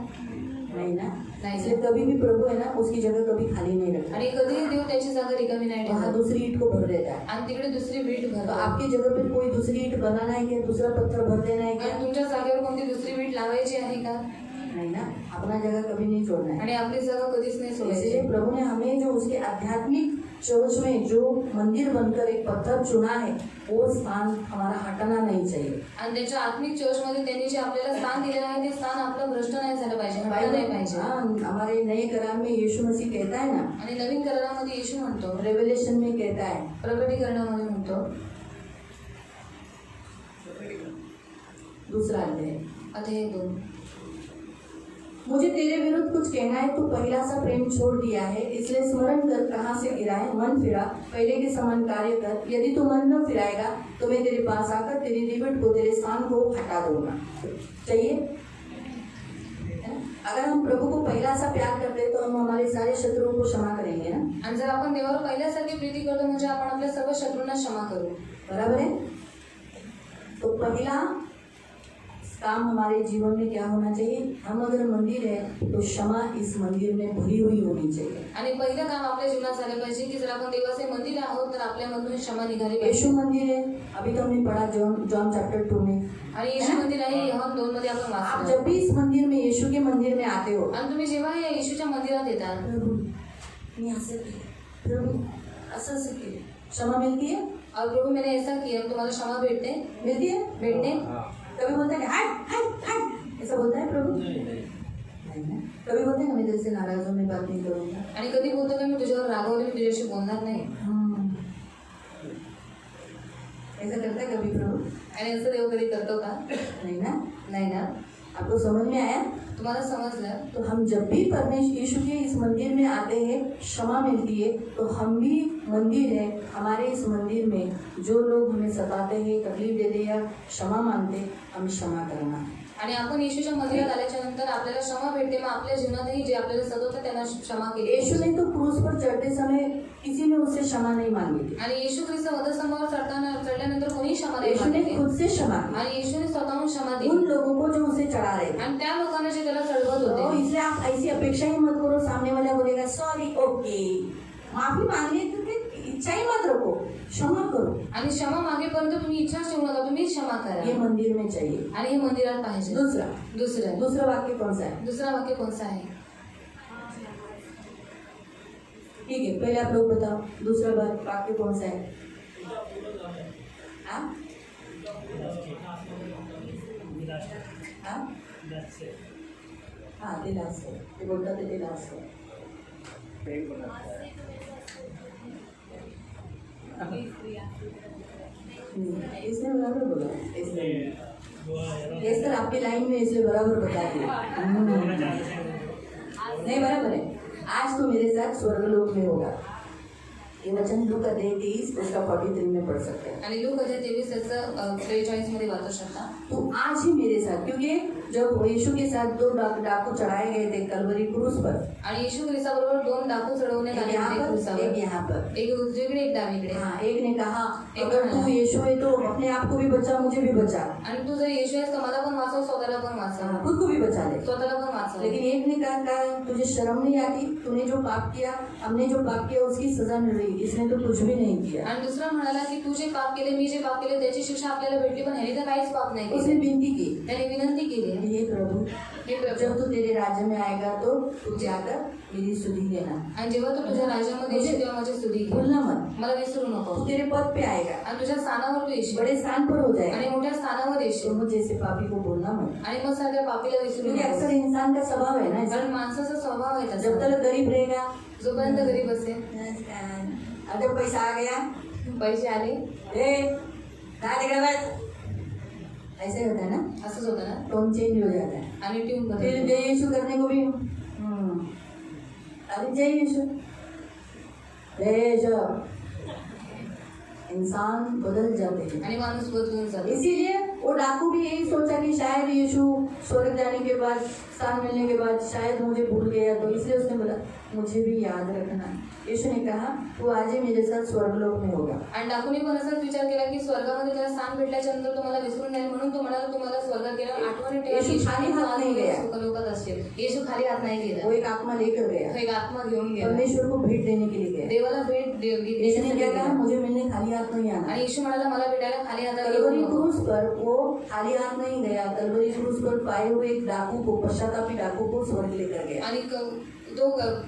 नहीं ना। नाही. इसलिए कभी भी प्रभु है ना, उसकी जगह कभी खाली नहीं रखता, आणि कधीही देव त्याची जागा रिकामी नाही वहाँ ठेवत. दूसरी ईट को भर देता है। आणि तिकडे दुसरी वीट तो भरतो. आपकी जगह पे कोई दूसरी ईट बनाना है क्या? दूसरा पत्थर भर देना है क्या? आणि तुमच्या जागेवर कोणती दुसरी वीट लावायची आहे का? नहीं ना। अपना जगह कभी नहीं छोड़ना है। आणि आपली जागा कधीच नाही सोडायची. इसलिए प्रभु ने हमें जो उसके आध्यात्मिक चर्च में जो मंदिर बनकर एक पत्थर चुना है, वो स्थान हमारा हटाना नहीं चाहिए। आणि त्याच्या आत्मिक चर्चमध्ये त्यांनी जे आपल्याला स्थान दिलेलं आहे ते स्थान आपलं भ्रष्ट नाही झालं पाहिजे, हटलं नाही पाहिजे. हाँ, हमारे नए करार में यीशु मसीह कहता है ना, आणि नवीन करारामध्ये येशू म्हणतो, रेवलेशन में कहता है, प्रकटीकरणामध्ये म्हणतो, दूसरा अध्याय, अध्याय 2, मुझे तेरे विरुद्ध कुछ कहना है, तू पहला सा प्रेम छोड़ दिया है। इसलिए स्मरण कर कहाँ से गिरा है, मन फिरा, पहले के समान कार्य कर। यदि तू मन न फिराएगा तो मैं तेरे पास आकर तेरी रिबट को, तेरे स्थान को हटा दूंगा। चाहिए? अगर हम प्रभु को पहला सा प्यार करते हैं तो हम हमारे सारे शत्रुओं को क्षमा करेंगे ना। आणि जर आपण देवावर पहिल्यासारखी प्रीती करतो म्हणजे आपण आपल्या सर्व शत्रूंना क्षमा करू. बराबर है? तो पहला काम हमारे जीवन में क्या होना चाहिए? हम अगर मंदिर है तो क्षमा इस मंदिर में भरी हुई होनी चाहिए। आणि पहिलं काम आपल्या जीवनात झालं पाहिजे की जर आपण देवाचे मंदिर आहोत तर आपल्यामधून क्षमा निघाली पाहिजे. यीशु मंदिर है, अभी तो हमने पढ़ा जॉन चैप्टर 2 में। आणि येशू मंदिर आहे, ह्या 2 मध्ये आपण आप वाचलं. जब भी इस मंदिर में, यीशु के मंदिर में आते हो, आणि तुम्ही जेव्हा या येशूच्या मंदिरात येतात, प्रभु मैं असं केलं, प्रभु असं केलं, क्षमा मिलती है? और प्रभु मैंने ऐसा किया, तुम्हाला क्षमा भेटते, मिलती है? भेटते. कभी बोलता है हट हट हट, ऐसा बोलता है प्रभु? नहीं ना। कभी बोलते हैं ना, मैं तेरे से नाराज हूँ, मैं बात नहीं करूँगा। आणि कधी बोलतो का मी तुझ्यावर रागवले, मी तुझ्याशी बोलणार नाही. ऐसा करता है कभी प्रभु? आणि असं देव कधी करतो का? नहीं ना। नाही ना. आपको समझ में आया? तुम्हाला समजलं? तो हम जब भी परमेश्वर यीशु के इस मंदिर में आते हैं, क्षमा मिलती है। तो हम भी मंदिर है, हमारे इस मंदिर में जो लोग हमें सताते हैं, तकलीफ देते हैं या क्षमा मांगते, हम क्षमा करना। आणि आपण येशूच्या मंदिरात आल्याच्या नंतर आपल्याला क्षमा भेटते, मग आपल्या जीवनातही जे आपल्याला सतवतात त्यांना क्षमा केली. यीशु ने तो क्रूस पर चढ़ते समय किसी ने उससे क्षमा नहीं मांगी थी। आणि येशू ख्रिस्त वधस्तंभावर चढल्यानंतर कोणी क्षमा नाही यीशु ने मागितली. खुद से क्षमा की आणि येशूने स्वतःहून क्षमा उन दिली. लोगों को जो उसे चढ़ा रहे थे। आणि त्या लोकांना जे त्याला चढवत तो होते. इसलिए आप ऐसी अपेक्षा ही मत करो, सामने वाला बोलेगा सॉरी, ओके, माफी मांगनी है तो फिर इच्छा ही मत रखो, क्षमा करो। आणि क्षमा मागेपर्यंत तुम्ही इच्छा ठेवू नका, तुम्ही क्षमा ये करा. मंदिर में चाहिए। आणि हे मंदिरात पाहिजे. दूसरा वाक्य कौन सा है? दुसरा वाक्य कोणता आहे? ठीक है, पहले आप लोग बताओ, दूसरा वाक्य कौन सा है? हाँ? हाँ? हाँ, दिलास है, ते बोलता ते दिलास है। इसने बराबर बोला, इसने आपकी लाइन में इसलिए बराबर बता दिया। नहीं, बराबर है। आज तो मेरे साथ स्वर्गलोक में होगा। ये वचन लूका 23 उसका 43 में पढ़ सकते हैं। आणि लूक 23 त्याचं 43 मध्ये वाचू शकता. तो आज ही मेरे साथ, क्योंकि जब यीशु के साथ दो डाकू चढ़ाए गए थे कलवरी क्रूस पर, आणि येशू ख्रिस्ताबरोबर दोन डाकू चढवण्यात आले होते एक क्रूसावर. यहाँ पर, एक उजवीकडे एक डावीकडे. हाँ, एक ने कहा अगर तू यीशु है तो अपने आप को भी बचा, मुझे भी बचा, आणि तू जर येशू आहेस तर मला पण वाचव, स्वतःला पण वाचव, खुद को भी बचा ले. स्वतःला पण वाचव. लेकिन एक ने कहा तुझे शर्म नहीं आती, तूने जो पाप किया, हमने जो पाप किया उसकी सजा मिल रही, इसने तो कुछ भी नहीं किया. आणि दुसरा म्हणाला की तू जे पाप केले, मी जे पाप केले त्याची शिक्षा आपल्याला भेटली, पण ह्याने तर काहीच पाप नाही उसने केले. विनती की, त्याने विनंती केली, हे प्रभु, हे प्रभू, जब तू तेरे राज्य में आएगा तो तू जाकर मेरी सुधि लेना, आणि जेव्हा तू तुझ्या राज्यामध्ये येशील तेव्हा माझी स्तुती घे, भूलना मत. मला विसरू तू नको. तेरे पद पे आएगा, आणि तुझ्या स्थानावर तू येशील, बड़े स्थान पर हो जाएगा, आणि मोठ्या स्थानावर तो येशील, मुझ जैसे पापी को बोलना मत. आणि मग सारख्या पापीला विसरू क्योंकि नको. अक्सर इंसान का स्वभाव है ना, कारण माणसाचा स्वभाव आहे जब तसा. तक गरीब रहेगा, जोपर्यंत गरीब असेल, जब पैसा आ गया, पैसे आले, कहाँ दिख रहा है, ऐसे होता है ना, असंच होतं ना. टोन चेंज हो जाता है. आणि ट्यून फिर बदलते. जय यीशु करने को भी अरे जय यीशु, जय यीशु, इंसान बदल जाते हैं. आणि माणूस बदलून जातो. इसीलिए वो डाकू भी यही सोचा कि शायद यीशु स्वर्ग जाने के बाद, स्थान मिलने के बाद शायद मुझे भूल गया, तो इसलिए उसने बोला मुझे भी याद रखना. यीशु ने कहा तू आज ही मेरे साथ स्वर्गलोक में होगा. आणि डाकूने पण असाच विचार केला की स्वर्गामध्ये त्याला स्थान भेटल्याच्या नंतर तुम्हाला विसरून जाईल, म्हणून तो म्हणाला तुम्हाला स्वर्गात गेला आठवणी ठेवा. येशू खाली हात नाही गया. सुखलोकात असेल. येशू खाली हात नाही गेला. वो एक आत्मा लेकर गया, तो एक आत्मा घेऊन गेला. परमेश्वर को भेंट देने के लिए गया. देवाला भेट यीशु ने क्या कहा, मुझे मिलने खाली हाथ नहीं आना. आणि येशू म्हणाला मला भेटायला खाली हातात येऊ कलवरी नको. क्रूस पर वो खाली हाथ नहीं गया, कलवरी क्रूस पर पाए हुए एक डाकू को, पश्चातापी डाकू को स्वर्ग लेकर गया. आणि तो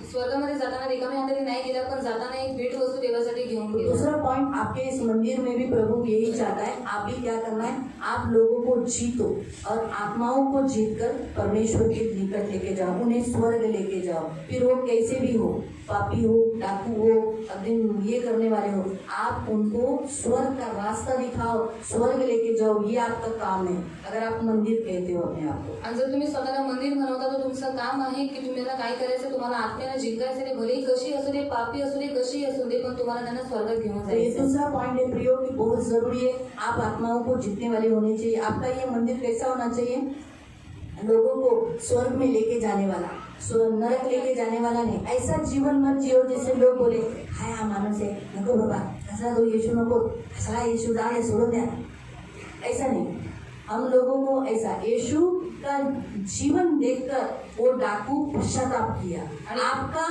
स्वर्गामध्ये जाताना रिकाम्या हाताने नाही गेला, पण जाताना एक भेट वस्तू देवासाठी घेऊन गेला. दूसरा पॉइंट, आपके इस मंदिर में भी प्रभु यही चाहता है, आप भी क्या करना है, आप लोगों को जीतो और आत्माओं को जीतकर परमेश्वर के निकट लेके जाओ, उन्हें स्वर्ग लेके जाओ. फिर वो कैसे भी हो, पापी हो, डाकू हो, अग्नि ये करने वाले हो, आप उनको स्वर्ग का रास्ता दिखाओ, स्वर्ग लेके जाओ. ये आपका काम है अगर आप मंदिर कहते हो अपने आप को. आणि जर तुम्ही स्वतःला मंदिर बनवता तर तुमचं काम आहे की तुम्हाला काय करायचं, तुम्हाला आत्म्याला जिंकायचं. ते भलेही कशी असू दे, पापी असू दे, कशी असू दे, पण तुम्हाला त्यांना स्वर्गात घेऊन तो ये जायचं. दूसरा पॉइंट है प्रियो की बहुत जरूरी है, आप आत्माओं को जीतने वाले होने चाहिए. आपका ये मंदिर कैसा होना चाहिए, लोगों को स्वर्ग में लेके जाने वाला, नरक लेके जाने वाला नहीं. ऐसा जीवन मत जियो जैसे लोग बोले हाय हा माणूस आहे, नको बाबा कचरा दो, येशू नको, कचरा येशू जाने सोडून द्या. ऐसा नहीं, हम लोगों को ऐसा यीशु का जीवन देखकर वो डाकू पश्चाताप किया. आपका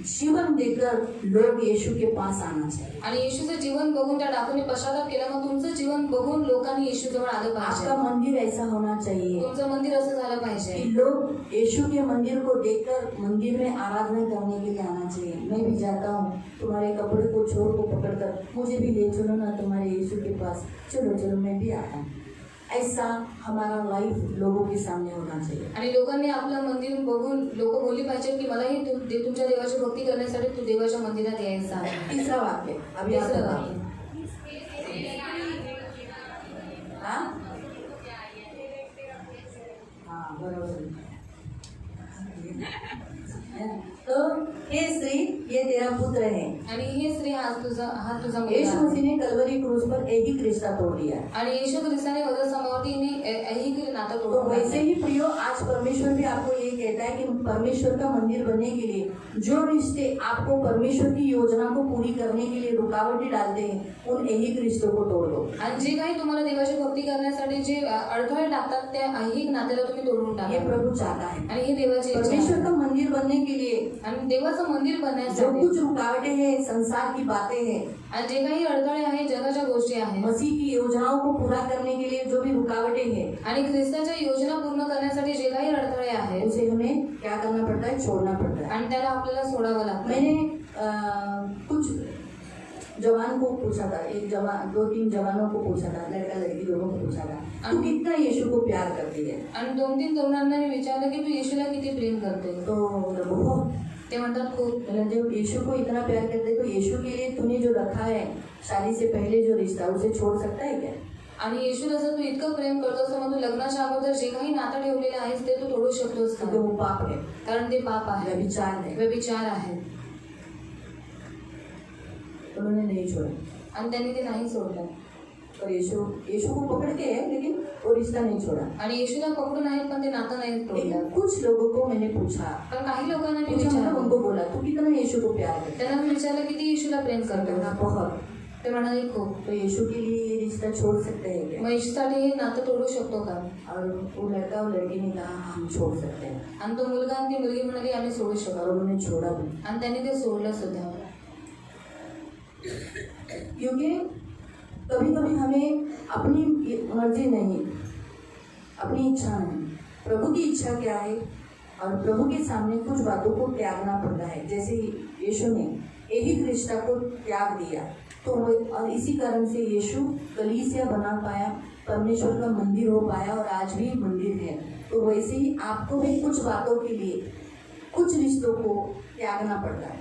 जीवन देखकर लोग यीशु के पास आना चाहिए. आणि येशूचं जीवन बघून त्या डाकूने पश्चाताप केला, मग तुमचं जीवन बघून लोकांनी येशू जवळ आलं पाहिजे. आपका मंदिर ऐसा होना चाहिए तुमचं मंदिर असं झालं कि पाहिजे लोग यीशु के मंदिर को देखकर मंदिर में आराधना करने के लिए आना चाहिए. मैं भी जाता हूँ, तुम्हारे कपड़े को चोर को पकड़कर मुझे भी ले चलो ना तुम्हारे यीशु के पास, चलो चलो मैं भी आता हूँ. ऐसा हमारा लाइफ लोगों के सामने होना चाहिए. आणि लोकांनी आपलं मंदिर बघून लोक बोलली पाहिजे की मलाही तुमच्या देवाची भक्ती करण्यासाठी तू देवाच्या मंदिरात यायचं आहे. तीसरा वाक्य अभी आप तिसरं बताइए. वाक्य. हाँ हाँ बरोबर. तो हे स्त्री ये तेरा पुत्र है. आणि हे स्त्री हा तुझा यीशु मुलगा. मसीह ने कलवरी क्रूस पर एक रिश्ता तोड़ दिया. आणि येशू ख्रिस्ताने वधसमावतीने ऐहिक नातं तो तोडून वैसे टाकलं. ही प्रियो आज परमेश्वर भी आपको ये कहता है कि परमेश्वर का मंदिर बनने के लिए जो रिश्ते आपको परमेश्वर की योजना को पूरी करने के लिए रुकावटें डालते हैं उन ऐहिक रिश्तों को तोड़ दो. आणि जे काही तुम्हाला देवाची भक्ती करण्यासाठी जे अडथळे टाकतात त्या ऐहिक नात्याला तुम्ही तोडून ये टाका. प्रभु चाहता है. आणि हे देवाची इच्छा परमेश्वर आहे. का मंदिर बनने के लिए आणि देवाचं मंदिर जो बनण्यासाठी कुछ रुकावटें हैं, संसार की बातें हैं, आणि जे काही अडथळे आहेत, जगाच्या गोष्टी आहेत, मसीह की योजनाओं को पूरा करने के लिए जो भी रुकावटें हैं, आणि ख्रिस्ताच्या योजना पूर्ण करण्यासाठी जे काही अडथळे आहेत उसे हमें क्या करना पड़ता है, छोड़ना पड़ता है. आणि त्याला आपल्याला सोडावं लागतं. मैंने कुछ जवान को पूछा था, एक जवान 2-3 जवानों को पूछा था, लड़का लड़की दोनों को पूछा था, तू कितना यीशु को प्यार करती है. आणि 2-3 तरुणांना मी विचारलं की तू येशूला किती प्रेम करते. तो बहुत. ते म्हणतात खूप. मैंने जब यीशु को इतना प्यार करते तो यीशु के लिए तूने जो रखा है शादी से पहले जो रिश्ता उसे छोड़ सकता है क्या. आणि येशूला जर तू इतकं प्रेम करतोस तर मग तू लग्नाच्या अगोदर जे काही नातं ठेवलेलं आहेस ते तू तोडू शकतोस क्योंकि का. वो पाप है, कारण ते पाप आहे, व्यभिचार है. व्यभिचार आहे. उन्होंने नहीं छोड़ा. आणि त्यांनी ते नाही सोडलं. पर यीशु को पकड़ के है, लेकिन वो रिश्ता नहीं छोड़ा। आणि येशूला पकडून आहेत पण ते नातं नाही लेकिन तोडलं. कुछ लोगों को मैंने पूछा, पण काही लोकांना मी पूछा मतलब विचारलं, उनको बोला, तू कितना यीशु को प्यार करता त्यांना मी विचारलं किती येशूला प्रेम है? करतो. कहना बहुत। ते म्हणाले खूप. तो यीशु के लिए ये रिश्ता छोड़ सकते हैं क्या? मग येशूसाठी हे नातं तोडू शकतो का? और वो लड़का और लड़की ने कहा हम छोड़ सकते हैं, आणि तो मुलगा आणि ती मुलगी म्हणाली आम्ही सोडू और शकतो. उन्होंने छोड़ा भी। आणि त्यांनी ते सोडलं सुद्धा. क्योंकि कभी कभी हमें अपनी मर्जी नहीं, अपनी इच्छा नहीं, प्रभु की इच्छा क्या है और प्रभु के सामने कुछ बातों को त्यागना पड़ता है। जैसे यीशु ने एक रिश्ता को त्याग दिया, तो और इसी कारण से यीशु कलीसिया बना पाया, परमेश्वर का मंदिर हो पाया और आज भी मंदिर है। तो वैसे ही आपको भी कुछ बातों के लिए कुछ रिश्तों को त्यागना पड़ता है।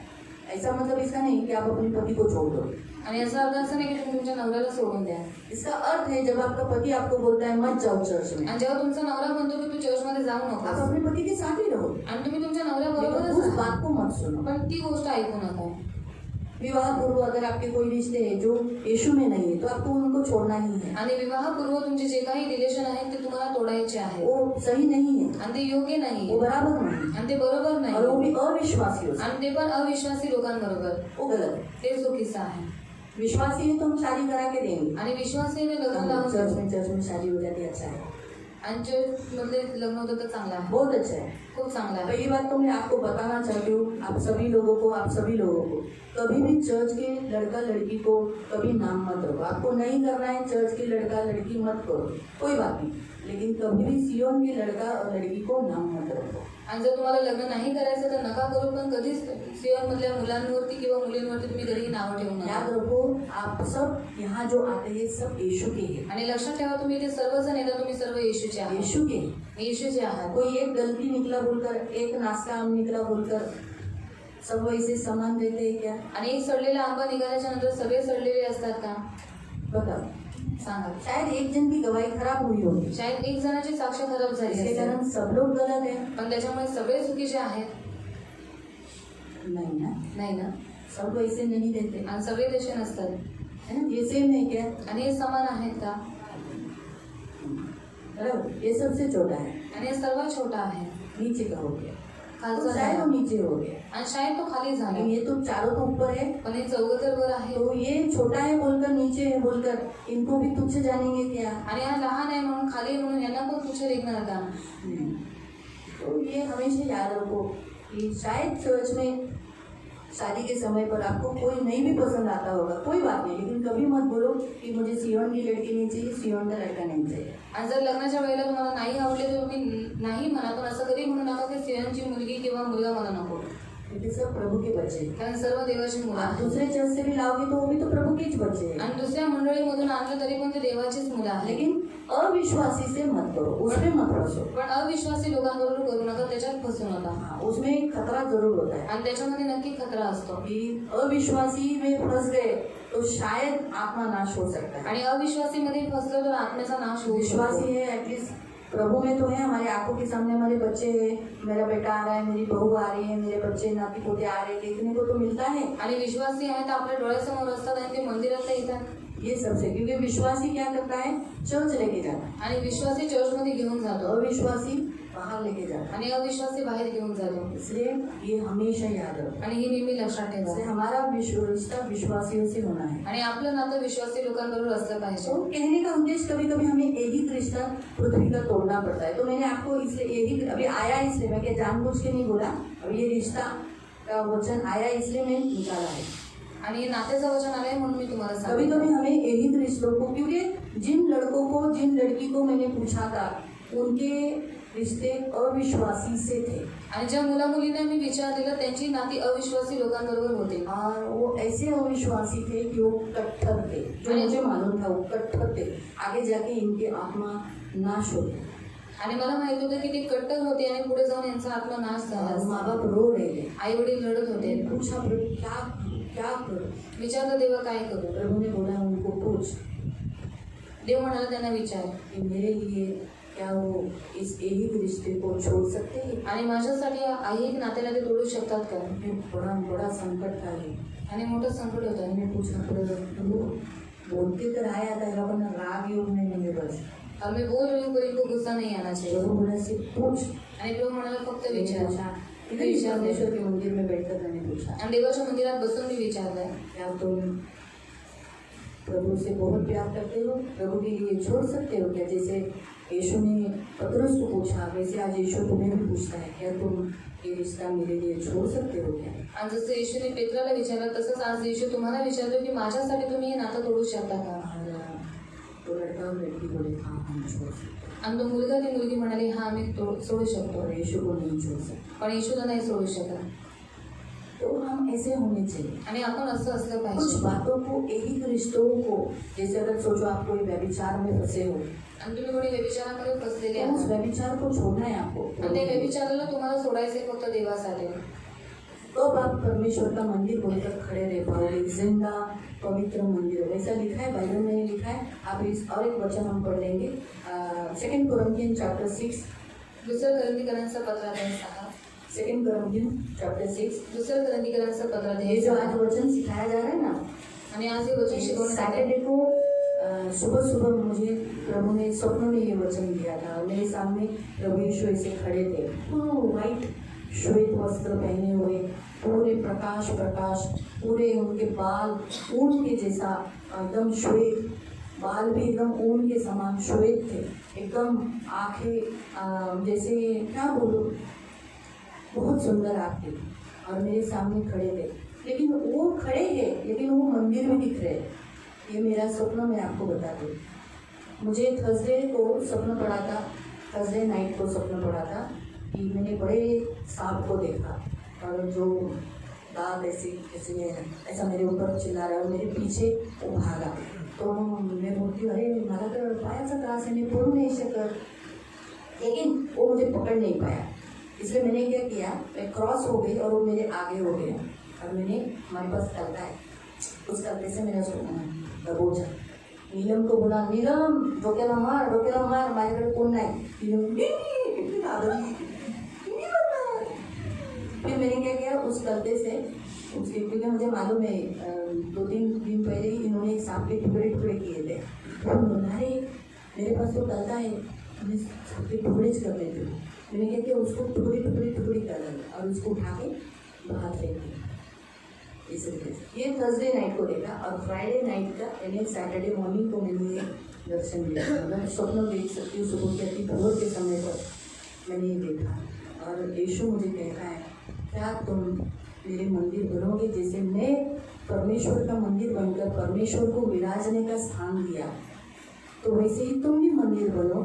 ऐसा मतलब इसका नहीं कि आप अपने पति को छोड़ दो। आणि याचा अर्थ असा नाही की तुम्ही तुमच्या नवऱ्याला सोडून द्या. इसका अर्थ है जब आपका पति आपको बोलता है मत जाओ चर्च में, आणि जेव्हा तुमचा नवरा म्हणतो की तू चर्चमध्ये जाऊ आप नकोस अपने पति के साथ ही रहो, आणि तुम्ही तुमच्या लेकिन उस नवऱ्याबरोबरच बात राहा. को मत सुनो। पण ती गोष्ट ऐकू नका. विवाह पूर्व अगर आपके कोई रिश्ते हैं जो यीशु में नहीं है, तो आपको उनको छोड़ना ही है। आणि विवाहपूर्व तुमचे जे काही रिलेशन आहेत ते तुम्हाला तोडायचे आहेत. वो सही नहीं है, आणि ते योग्य नाही वो बराबर नहीं, आणि ते बरोबर और नाही वो भी अविश्वासी हो सकता आणि ते पण अविश्वासी लोकांबरोबर. है, वो गलत है। ते चुकीचं आहे. विश्वासी है तो हम शादी करा के देंगे, आणि विश्वासीने लग्न लावून चर्च में शादी हो जाती है, अच्छा है, आणि चर्चमधले लग्न होतं तर चांगलं आहे, बहुत अच्छा है। खूप चांगलं तो आहे. ये बात तो मैं आपको बताना चाहती हूँ, आप सभी लोगों को कभी भी चर्च के लड़का लड़की को कभी नाम मत रखो। आपको नहीं करना है चर्च के लड़का लड़की मत करो, कोई बात नहीं, लेकिन कभी भी सियोन के लड़का और लड़की को नाम मत रखो। आणि जर तुम्हाला लग्न नाही करायचं तर नका करू, पण कधीच सियोनमधल्या मुलांवरती किंवा मुलींवरती तुम्ही कधीही नावं ठेवू याद नका. रखो, आप सब यहाँ जो आते हैं सब यीशु के हैं, आणि लक्षात ठेवा तुम्ही इथे सर्वजण येतात, तुम्ही सर्व येशूचे आहात. यीशु के हैं। येशूचे आहात. कोई एक गलती निकला बोलकर, एक नाश्ता आम निकला बोलकर सब वैसे समान देते हैं क्या? आणि एक सडलेला आंबा निघाल्याच्या नंतर सगळे सडलेले असतात का? बताओ, सांगा. शायद एक जन की गवाही खराब हुई होगी, शायद एक जणाची साक्ष खराब झाली इसके असेल, कारण सब लोग गलत है? पण त्याच्यामुळे सगळे चुकीचे आहेत? नहीं ना, नाही ना. सब वैसे नहीं देते, आणि सगळे तसे नसतात. है ना? ये सेम है क्या? आणि हे समान आहेत का? बराबर, ये सबसे छोटा है, आणि हे सर्वात छोटा आहे, नीचे का हो गया, खालचा तो शायद वो आहे. नीचे हो गया, आणि शायद तो खाली झाला, लेकिन ये तो चारों तो ऊपर है, पण हे चौघ तर वर आहे. तो ये छोटा है बोलकर नीचे है बोलकर इनको भी तुच्छ जानेंगे क्या? आणि हा लहान आहे म्हणून खाली आहे म्हणून यांना पण तुच्छ लेखणार का? नहीं। तो ये हमेशा याद रखो कि शायद चर्च में शादी के समय पर आपको कोई नहीं भी पसंद आता होगा, कोई बात नहीं, लेकिन कभी मत बोलो कि मुझे सियोन की लड़की नहीं चाहिए, सियोन का लड़का नहीं चाहिए। आणि जर लग्नाच्या वेळेला तुम्हाला नाही आवडले तर तुम्ही नाही म्हणा, पण असं कधी म्हणू नका की सियोनची मुलगी किंवा मुलगा मला नको, क्योंकि सब प्रभु के बच्चे हैं। कारण सर्व देवाची मुलं आप आहेत. दूसरे चर्च से भी लाओगे तो वो भी तो प्रभु के ही बच्चे हैं, आणि दुसऱ्या मंडळीमधून आणलं तरी पण ते देवाचीच मुलं आहेत. लेकिन अविश्वासी से मत करो, उसमें मत फंसो। पण अविश्वासी लोकांबरोबर करू नका, त्याच्यात फसू नका. हाँ, उसमें एक खतरा जरूर होता है आणि त्याच्यामध्ये नक्की खतरा असतो. कि अविश्वासी में फंस गए तो शायद आत्मा नाश हो सकता है। आणि अविश्वासीमध्ये फसलो तर आत्म्याचा नाश होऊ विश्वासी शकतो. है एटलीस्ट प्रभु में तो है, हमारे आंखों के सामने हमारे बच्चे हैं, मेरा बेटा आ रहा है, मेरी बहू आ रही है, मेरे बच्चे नाती पोते आ रहे हैं, देखने को तो मिलता है। आणि विश्वासी आहे तर आपल्या डोळ्यासमोर असतात आणि ते मंदिरात येतात. ये सबसे, क्योंकि विश्वासी क्या करता है, चर्च लेके जाता है, आणि विश्वासी चर्चमध्ये घेऊन जातो अविश्वासी बाहर लेके जाता है। आणि अविश्वासी बाहेर घेऊन जातो. इसलिए ये हमेशा याद रखो, आणि हे नेहमी लक्षात ठेवा. इसलिए हमारा रिश्ता विश्वासियों से होना है। आणि आपलं नातं विश्वासी लोकांबरोबर असलं पाहिजे. तो कहने का उद्देश्य कभी कभी हमें एक रिश्ता पृथ्वी का तोड़ना पड़ता है। तो मैंने आपको इसलिए एक अभी आया, इसलिए मैं क्या जानबूझ के नहीं बोला, अब ये रिश्ता का वचन आया इसलिए मैं निकाला है। आणि नात्याचं वचन आलंय म्हणून मी तुम्हाला कभी सांगितलं. कभी हमें एक रिश्तों को, क्योंकि जिन लड़कों को जिन लड़की को मैंने पूछा था उनके रिश्ते अविश्वासी से थे, आणि ज्या मुला मुलींना मी विचारलेलं त्यांची नाती अविश्वासी लोकांबरोबर होते. और वो ऐसे अविश्वासी थे कि वो कट्टर थे, जो मुझे मालूम था वो कट्टर थे, आगे जाके इनकी आत्मा नाश हो गई। आणि मला माहित होतं की ते कट्टर होते आणि पुढे जाऊन यांचा आत्मा नाश झाला. माँ बाप रो रहे थे, आई वडील रडत होते. पूछा प्रभु क्या करूं? विचारलं देवा काय करू? प्रभु ने बोला उनको पूछ देव म्हणाला त्यांना विचार कि मेरे लिए क्या वो इस एक रिश्ते को छोड़ सकते हैं? आणि माझ्यासाठी आई एक नात्याला ते तोडू शकतात का? बड़ा बड़ा संकट था ये। आणि मोठं संकट होतं. मैंने पूछा प्रभु बोलते तर आहे आता ह्याला पण राग येऊ नये म्हणजे बस. और मैं बोल रही हूँ पर इनको गुस्सा नहीं आना चाहिए. प्रभु बोला से पूछ. आणि प्रभु म्हणाला फक्त विचार. इधर परमेश्वर के मंदिर में बैठकर मैंने पूछा. आणि देवाच्या मंदिरात बसून मी विचारलंय, क्या तुम प्रभु से बहुत प्यार करते हो? प्रभु के लिए छोड़ सकते हो क्या? जैसे यीशु ने पतरस को पूछा वैसे आज यीशु तुम्हें भी पूछता है, क्या तुम ये रिश्ता मेरे लिए छोड़ सकते हो क्या? आणि जसं येशूने पेत्राला विचारलं तसंच आज येशू तुम्हाला विचारतो की माझ्यासाठी तुम्ही हे नातं तोडू शकता का? तो लड़का और लड़की बोले हाँ हम छोड़ सकते. आणि तो मुलगा ती मुलगी म्हणाली हा आम्ही सोडू शकतो. और यीशु को नहीं छोड़ सकते. पण येशूला नाही सोडू शकत. तो हम ऐसे होने चाहिए. आणि आपण असं असलं कुछ पाहिजे. बातों को, एक रिश्तों को, जैसे अगर सोचो आप कोई व्यभिचार में फंसे हो आणि तुम्ही कोणी व्यभिचारामध्ये फसलेले तो उस आहात व्यभिचार को छोड़ना है आपको. आणि ते व्यभिचाराला तुम्हाला सोडायचे फक्त देवासाठी. तो आप परमेश्वर का मंदिर बोलकर खड़े रह पाओगे. जिंदा पवित्र मंदिर वैसा लिखा है, बाइबल में लिखा है. आप इस और एक वचन हम पढ़ लेंगे 2 कोरिन्थियन चैप्टर 6. दुसरं करंदीकरांचं पत्र अध्याय 6. 2 कोरिन्थियन चैप्टर 6. दुसरं करंदीकरांचं पत्र ये अध्याय जो 6. आज वचन सिखाया जा रहा है ना, आणि आज हे वचन शिकवण्यासाठी सैटरडे को सुबह सुबह मुझे प्रभु ने स्वप्न में ये वचन दिया था. मेरे सामने प्रभु यीशु ऐसे खड़े थे, वाइट श्वेत वस्त्र पहने हुए, पूरे प्रकाश प्रकाश, पूरे उनके बाल ऊन के जैसा एकदम श्वेत, बाल भी एकदम ऊन के समान श्वेत थे, एकदम आंखें जैसे क्या बोलूं, बहुत सुंदर आंखें. और मेरे सामने खड़े थे. लेकिन वो खड़े हैं लेकिन वो मंदिर में दिख रहे. ये मेरा स्वप्न मैं आपको बता दूँ. मुझे थर्सडे को स्वप्न पड़ा था, थर्सडे नाइट को स्वप्न पड़ा था कि मैंने बड़े सांप को देखा और जो दाग ऐसा मेरे ऊपर चिल्ला रहा है और मेरे पीछे वो भागा. तो मैं बोलती हूँ अरे मला तर पायाचा त्रास है, मैं पळू नहीं शकत. लेकिन वो मुझे पकड़ नहीं पाया. इसलिए मैंने क्या किया, मैं क्रॉस हो गई और वो मेरे आगे हो गया. और मैंने, हमारे पास तलता है, उस तलते से मैंने उसको दबोचा. नीलम को बोला नीलम डोक्याला मार, माझ्याकडे कोण नाही. फिर मैंने क्या किया, उस तलते से उसके, क्योंकि मुझे मालूम है 2-3 दिन पहले ही इन्होंने सांप के टुकड़े किए थे. तो अरे मेरे पास तो तलता है, मैं सांप के टुकड़े कर लेती हूँ. मैंने क्या किया, उसको टुकड़ी कर दिया और उसको उठा के बाहर फेंक दिया. इस तरीके से ये थर्सडे नाइट को देखा. और फ्राइडे नाइट का यानी सैटरडे मॉर्निंग को मैंने ये दर्शन दिया. मतलब स्वप्न देख सकती हूँ, सुबह के अति भोर के समय पर मैंने ये देखा. और यीशु मुझे कहता है क्या तुम मेरे मंदिर बनोगे? जैसे मैं परमेश्वर का मंदिर बनकर परमेश्वर को विराजने का स्थान दिया, तो वैसे ही तुम भी मंदिर बनो.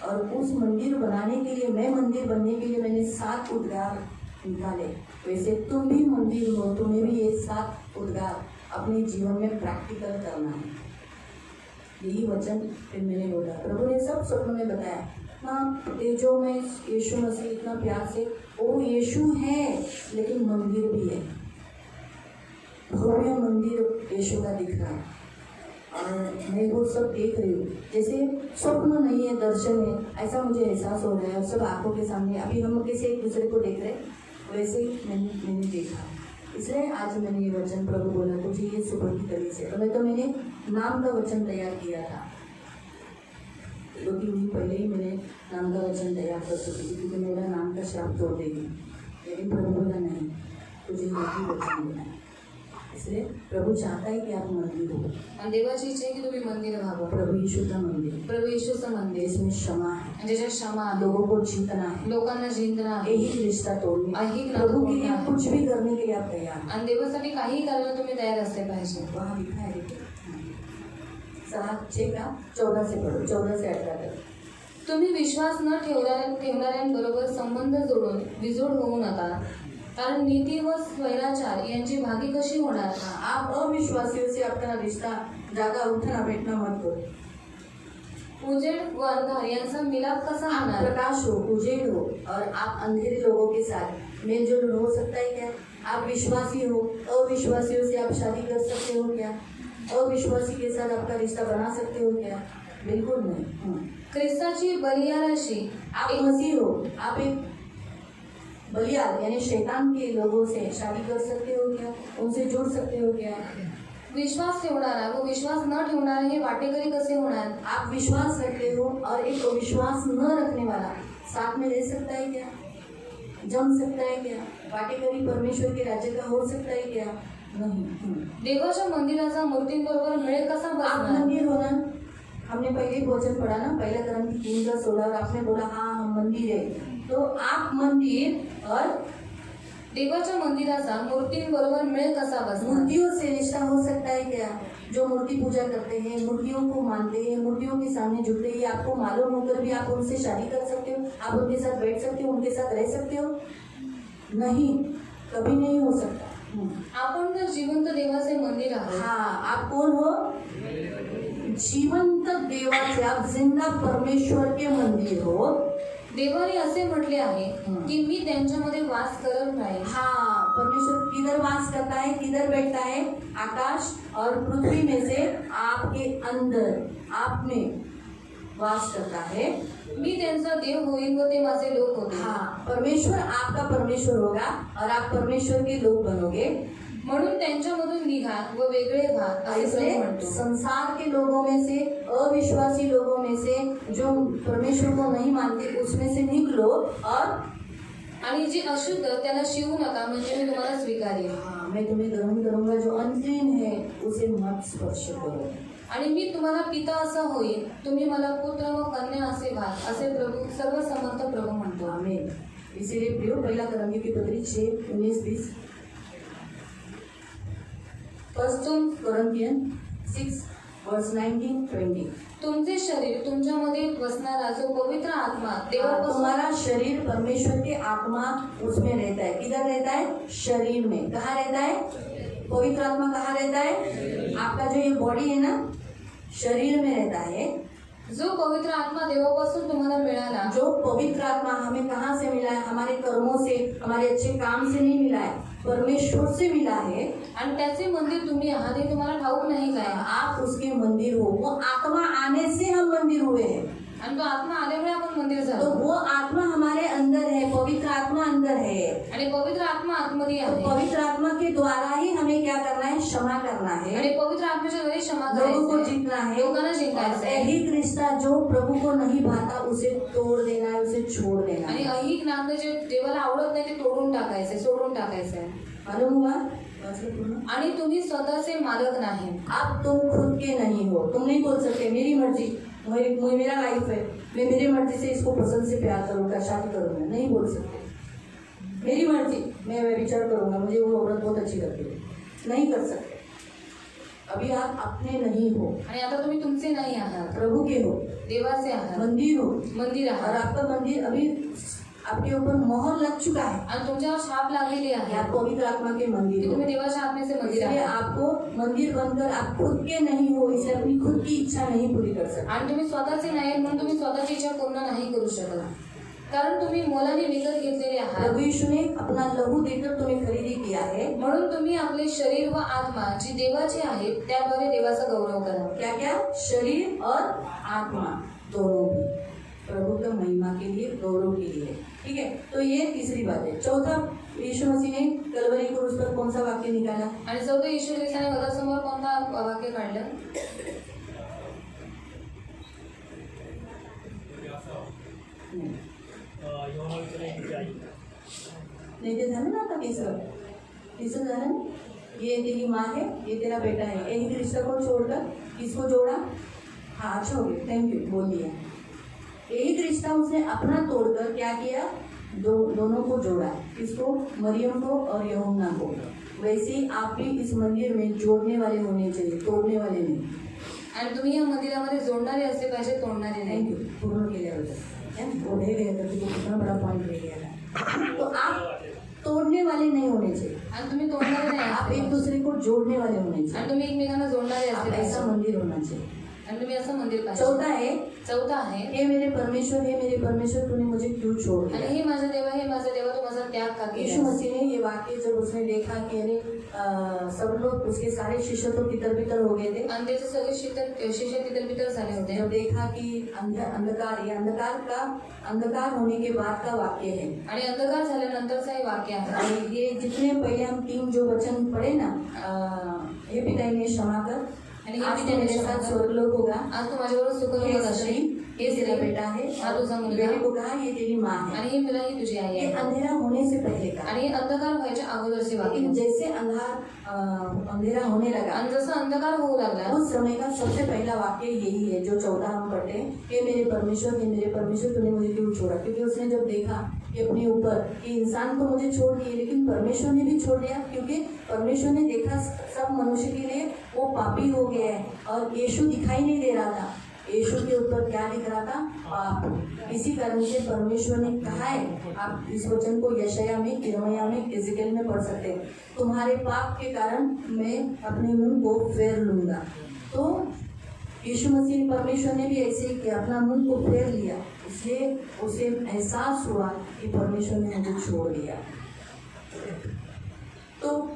और उस मंदिर बनाने के लिए, मैं मंदिर बनने के लिए मैंने 7 उद्गार निकाले. वैसे तुम भी मंदिर हो, तुम्हें भी ये 7 उद्गार अपने जीवन में प्रैक्टिकल करना है. यही वचन फिर मैंने बोला. प्रभु ने सब स्वप्न में बताया. हाँ, जो मैं यीशु मसीह इतना प्यार से, वो यीशु है लेकिन मंदिर भी है, भव्य मंदिर यीशु का दिख रहा है. और मैं वो सब देख रही हूँ. जैसे स्वप्न नहीं है, दर्शन है, ऐसा मुझे एहसास हो रहा है. सब आंखों के सामने, अभी हम कैसे एक दूसरे को देख रहे हैं वैसे ही मैंने देखा. इसलिए आज मैंने ये वचन, प्रभु बोला तुझे ये सुबह की कली से. तो मैंने नाम का वचन तैयार किया था. 2-3 दिन पहले ही मैंने नाम का वचन तैयार कर चुकी थी, क्योंकि मेरा नाम का श्राप तोड़ देगी. लेकिन प्रभु बोला नहीं, तुझे यही वचन देना है. इसलिए प्रभु चाहता है कि आप मंदिर हो. आणि देवाची इच्छा आहे की तुम्ही मंदिर व्हावं. प्रभु यीशु का मंदिर, प्रभू येशूचं मंदिर, इसमें क्षमा है, ज्याच्यात क्षमा आहे, लोगों को जीतना है, लोकांना जिंकणं आहे, यही रिश्ता तोड़ना है. यही प्रभु के लिए नातं कुछ भी करने के लिए आप तैयार हैं. आणि देवासाठी काही करायला तुम्ही तयार असले पाहिजे. वहाँ लिखा है. 6 का 14 से पढ़ो, 14 से 18 तक. तुम्ही विश्वास न ठेवणाऱ्यांबरोबर संबंध जोडून विजोड होऊ नका, कारण नीती व स्वैराचार यांची भागी कशी होणार. आप अविश्वासियों से अपना रिश्ता ज्यादा उठना बैठना मत करो. उजेड व अंधार यांचा मिलाप कसा आप होणार. प्रकाश हो, उजेड़ हो, और आप अंधेरे लोगों के साथ मेलजोल हो सकता है क्या? आप विश्वासी हो, अविश्वासियों से आप शादी कर सकते हो क्या? अविश्वासी के साथ आपका रिश्ता बना सकते हो क्या? बिल्कुल नहीं. ख्रिस्ताची बलियाराशी आप मसीह हो, आप एक बलियाल यानी शैतान के लोगों से शादी कर सकते हो क्या? उनसे जुड़ सकते हो क्या? विश्वास ठेवणारा व विश्वास न ठेवणारा हे वाटेकरी कसे होणार? आप विश्वास रखते हो और एक विश्वास न रखने वाला साथ में रह सकता है क्या? जम सकता है क्या? वाटेकरी परमेश्वर के राज्य का हो सकता है क्या? नहीं। देवाच्या मंदिराचा मूर्तींबरोबर मेळ कसा आप बसणार? मंदिर हो ना, हमने पहले वचन पढ़ा ना, पहला क्रम 3:16 और आपने बोला हाँ हम मंदिर है, तो आप मंदिर और देवाच्या मंदिराचा मूर्तींबरोबर मेळ कसा बसणार? मूर्तियों से रिश्ता हो सकता है क्या? जो मूर्ति पूजा करते हैं, मूर्तियों को मानते हैं, मूर्तियों के सामने झुकते हैं, आपको मालूम होकर भी आप उनसे शादी कर सकते हो? आप उनके साथ बैठ सकते हो, उनके साथ रह सकते हो? नहीं, कभी नहीं हो सकता। आपण तर जिवंत देवाचे मंदिर आहोत. हाँ, आप कौन हो? जिवंत देवाचे, आप जिंदा परमेश्वर के मंदिर हो। देवाने असे म्हटले आहे की मी त्यांच्यामध्ये वास करत नाही. हाँ, परमेश्वर किधर वास करता है, किधर बैठता है? आकाश और पृथ्वी में से आपके अंदर, आप में वास करता है। मी त्यांचा देव होईल व ते माझे लोक होतील. हाँ, परमेश्वर आपका परमेश्वर होगा और आप परमेश्वर के लोग बनोगे। म्हणून त्यांच्यामधून निघा व वेगळे व्हा असे इसलिए प्रभू म्हणतो. संसार के लोगों में से, अविश्वासी लोगों में से, जो परमेश्वर को नहीं मानते, उसमें से निकलो और आणि जे अशुद्ध त्याला शिवू नका, म्हणजे मी तुम्हाला स्वीकारेन. हाँ, मैं तुम्हें ग्रहण करूंगा, जो अनक्लीन है उसे मत स्पर्श करो। आणि मी तुम्हाला पिता असं होईल, तुम्ही मला पुत्र व कन्या असे व्हा असे प्रभू सर्वसमर्थ प्रभू म्हणतो. आमीन। इसीलिए प्रियो, पहला करंगी की पत्री 6:19-20, फर्स्ट कोरिन्थियन 6:19-20। तुमचे शरीर तुमच्यामध्ये बसणारा जो पवित्र आत्मा देवापासून तुम्हारा शरीर परमेश्वर के आत्मा उसमें रहता है। किधर रहता है? शरीर में। कहाँ रहता है? पवित्र आत्मा कहाँ रहता है? आपका जो ये बॉडी है ना, शरीर में रहता है। जो पवित्र आत्मा देवापासून तुम्हाला मिळाला, जो पवित्र आत्मा हमें कहाँ से मिला है? हमारे कर्मों से, हमारे अच्छे काम से नहीं मिला है, परमेश्वर से मिला है। आणि त्याचे मंदिर तुम्ही आहात हे तुम्हाला ठाऊक नाही काय? आप उसके मंदिर हो। वो आत्मा आने से हम मंदिर हुए हैं। आणि तो आत्मा आल्यामुळे आपण मंदिर तो झालो. वो आत्मा हमारे अंदर है, पवित्र आत्मा अंदर है। आणि पवित्र आत्मा आतमध्ये तो आहे. पवित्र आत्मा के द्वारा ही हमें क्या करना है? क्षमा करना है, आणि पवित्र आत्म्याच्या द्वारे क्षमा लोगों को करायची, जीतना है। लोकांना जिंकायचं आहे. ऐहिक रिश्ता जो प्रभु को नहीं भाता उसे तोड़ देना है, उसे छोड़ देना आणि है। ऐहिक नातं जे देवाला आवडत नाही ते तोडून टाकायचंय, सोडून टाकायचंय. मालूम हुआ? आणि तुम्ही स्वतःचे मालक नाही. आप तुम खुद के नहीं हो। तुम नहीं बोल सकते मेरी मर्जी, मेरा लाइफ है, मैं मेरी मर्जी से इसको पसंद से प्यार करूंगा, शादी करूंगा, नहीं बोल सकते। मेरी मर्जी, मैं व्यभिचार करूंगा, मुझे वो औरत बहुत अच्छी लगती है, नहीं कर सकते। अभी आप अपने नहीं हो, आणि आता तुम्ही तुमचे नाही आहात, प्रभु के हो, देवाचे आहात, मंदिर हो। मंदिर और आहात. आपका मंदिर अभी आपके ऊपर मोहर लग चुका है। आणि तुमच्यावर छाप लागलेली ये आहे आप पवित्र आत्मा के मंदिर की हो। तुम्ही देवाच्या आत्म्याचे मंदिर इसलिए आहात. आपको मंदिर बनकर आप खुद के नहीं हो, इसलिए अपनी खुद की इच्छा नहीं पूरी कर सकते। आणि तुम्ही स्वतःचे नाही म्हणून तुम्ही स्वतःची इच्छा पूर्ण नाही करू शकत, कारण तुम्ही मोलाने विकत घेतलेले आहात. प्रभु यीशु ने अपना लहू देकर तुम्हें खरीदी किया है। म्हणून तुम्ही आपले शरीर व आत्मा जी देवाची आहे त्याद्वारे देवाचा गौरव करा. क्या क्या? शरीर और आत्मा दोनों भी प्रभु का महिमा के लिए, गौरव के लिए। ठीक है, तो ये तीसरी बात है। चौथा, यीशु मसीह ने कलवरी क्रूस पर कौन सा वाक्य निकाला? आणि चौथं, येशू ख्रिस्ताने गदासमोर कोणता वाक्य काढलं? नहीं ते झालं ना आता तीसरं झालं ना? ये तेरी माँ है, ये तेरा बेटा है, यही रिश्ता को छोड़कर किसको जोड़ा? हाँ, अच्छा हो गया, थैंक यू, बोल दिया। एक रिश्ता उसने अपना तोड़कर क्या किया? दोनों को जोड़ा। किसको? मरियम को और यूहन्ना को। वैसे ही आप भी इस मंदिर में जोड़ने वाले होने चाहिए, तोड़ने वाले नहीं। आणि तुम्ही या मंदिरामध्ये जोडणारे असले पाहिजे, तोडणारे नाही. थैंक यू, पूर्ण केल्याबद्दल। वो रह गया था, तुझको कितना बड़ा पॉइंट रह गया था। तो आप तोड़ने वाले नहीं होने चाहिए, आणि तुम्ही तोडणारे नाही आप असले एक पाहिजे. दूसरे को जोड़ने वाले होने आणि चाहिए। तुम्ही एकमेकांना जोडणारे आप असले ऐसा पाहिजे. मंदिर होना चाहिए। आणि तुम्ही असं मंदिर पाहिजे. चौथा है, चौथा आहे, हे मेरे परमेश्वर, हे मेरे परमेश्वर, तूने मुझे क्यों छोड़ आणि दिया? हे माझा देवा, हे माझा देवा, तू माझा त्याग का यीशु केला? मसीह ने ये वाक्य जब उसने देखा कि अरे सब लोग, उसके सारे शिष्य तो तितर बितर हो गए थे। आणि त्याचे सगळे शिष्य तितरबितर झाले होते. जब देखा कि अंधकार, ये अंधकार होने के बाद का वाक्य है। आणि अंधकार झाल्यानंतरचं हे वाक्य आहे. और ये जितने पहले हम 3 जो वचन पढ़े ना, हे पिता इन्हें क्षमा कर। आणि हे आज पिता तो मेरे इन्हें क्षमा साथ कर। स्वर्गलोक होगा। आज तू माझ्याबरोबर हे सुखलोकात स्त्री असशील. ये तेरा बेटा है, हा तुझा मुलगा. बेटे को कहा ये तेरी माँ है। आणि ही मुला ही तुझी आई ये आहे. अंधेरा होने से पहले का, आणि हे अंधकार व्हायच्या अगोदरचे वाक्य. लेकिन जैसे अंधेरा होने लगा, आणि जसं अंधकार होऊ लागला उस समय का सबसे पहला वाक्य यही है जो 14 हम पढ़ते हैं, हे मेरे परमेश्वर तूने मुझे क्यों छोड़ा। क्योंकि उसने जब देखा कि अपने ऊपर कि इंसान तो मुझे छोड़ दिए, लेकिन परमेश्वर ने भी छोड़ दिया। क्योंकि परमेश्वर ने देखा सब मनुष्य के लिए वो पापी हो गया है और यीशु दिखाई नहीं दे रहा था। यीशु के ऊपर क्या दिख रहा था? पाप। इसी कारण से परमेश्वर ने कहा है, आप इस वचन को यशाया में, यिर्मयाह में, एजेकिएल में पढ़ सकते हैं, तुम्हारे पाप के कारण मैं अपने मुंह को फेर लूंगा। तो यीशु मसीह परमेश्वर ने भी ऐसे ही किया, अपना मुंह को फेर लिया। इसलिए उसे एहसास हुआ कि परमेश्वर ने मुझे छोड़ दिया। तो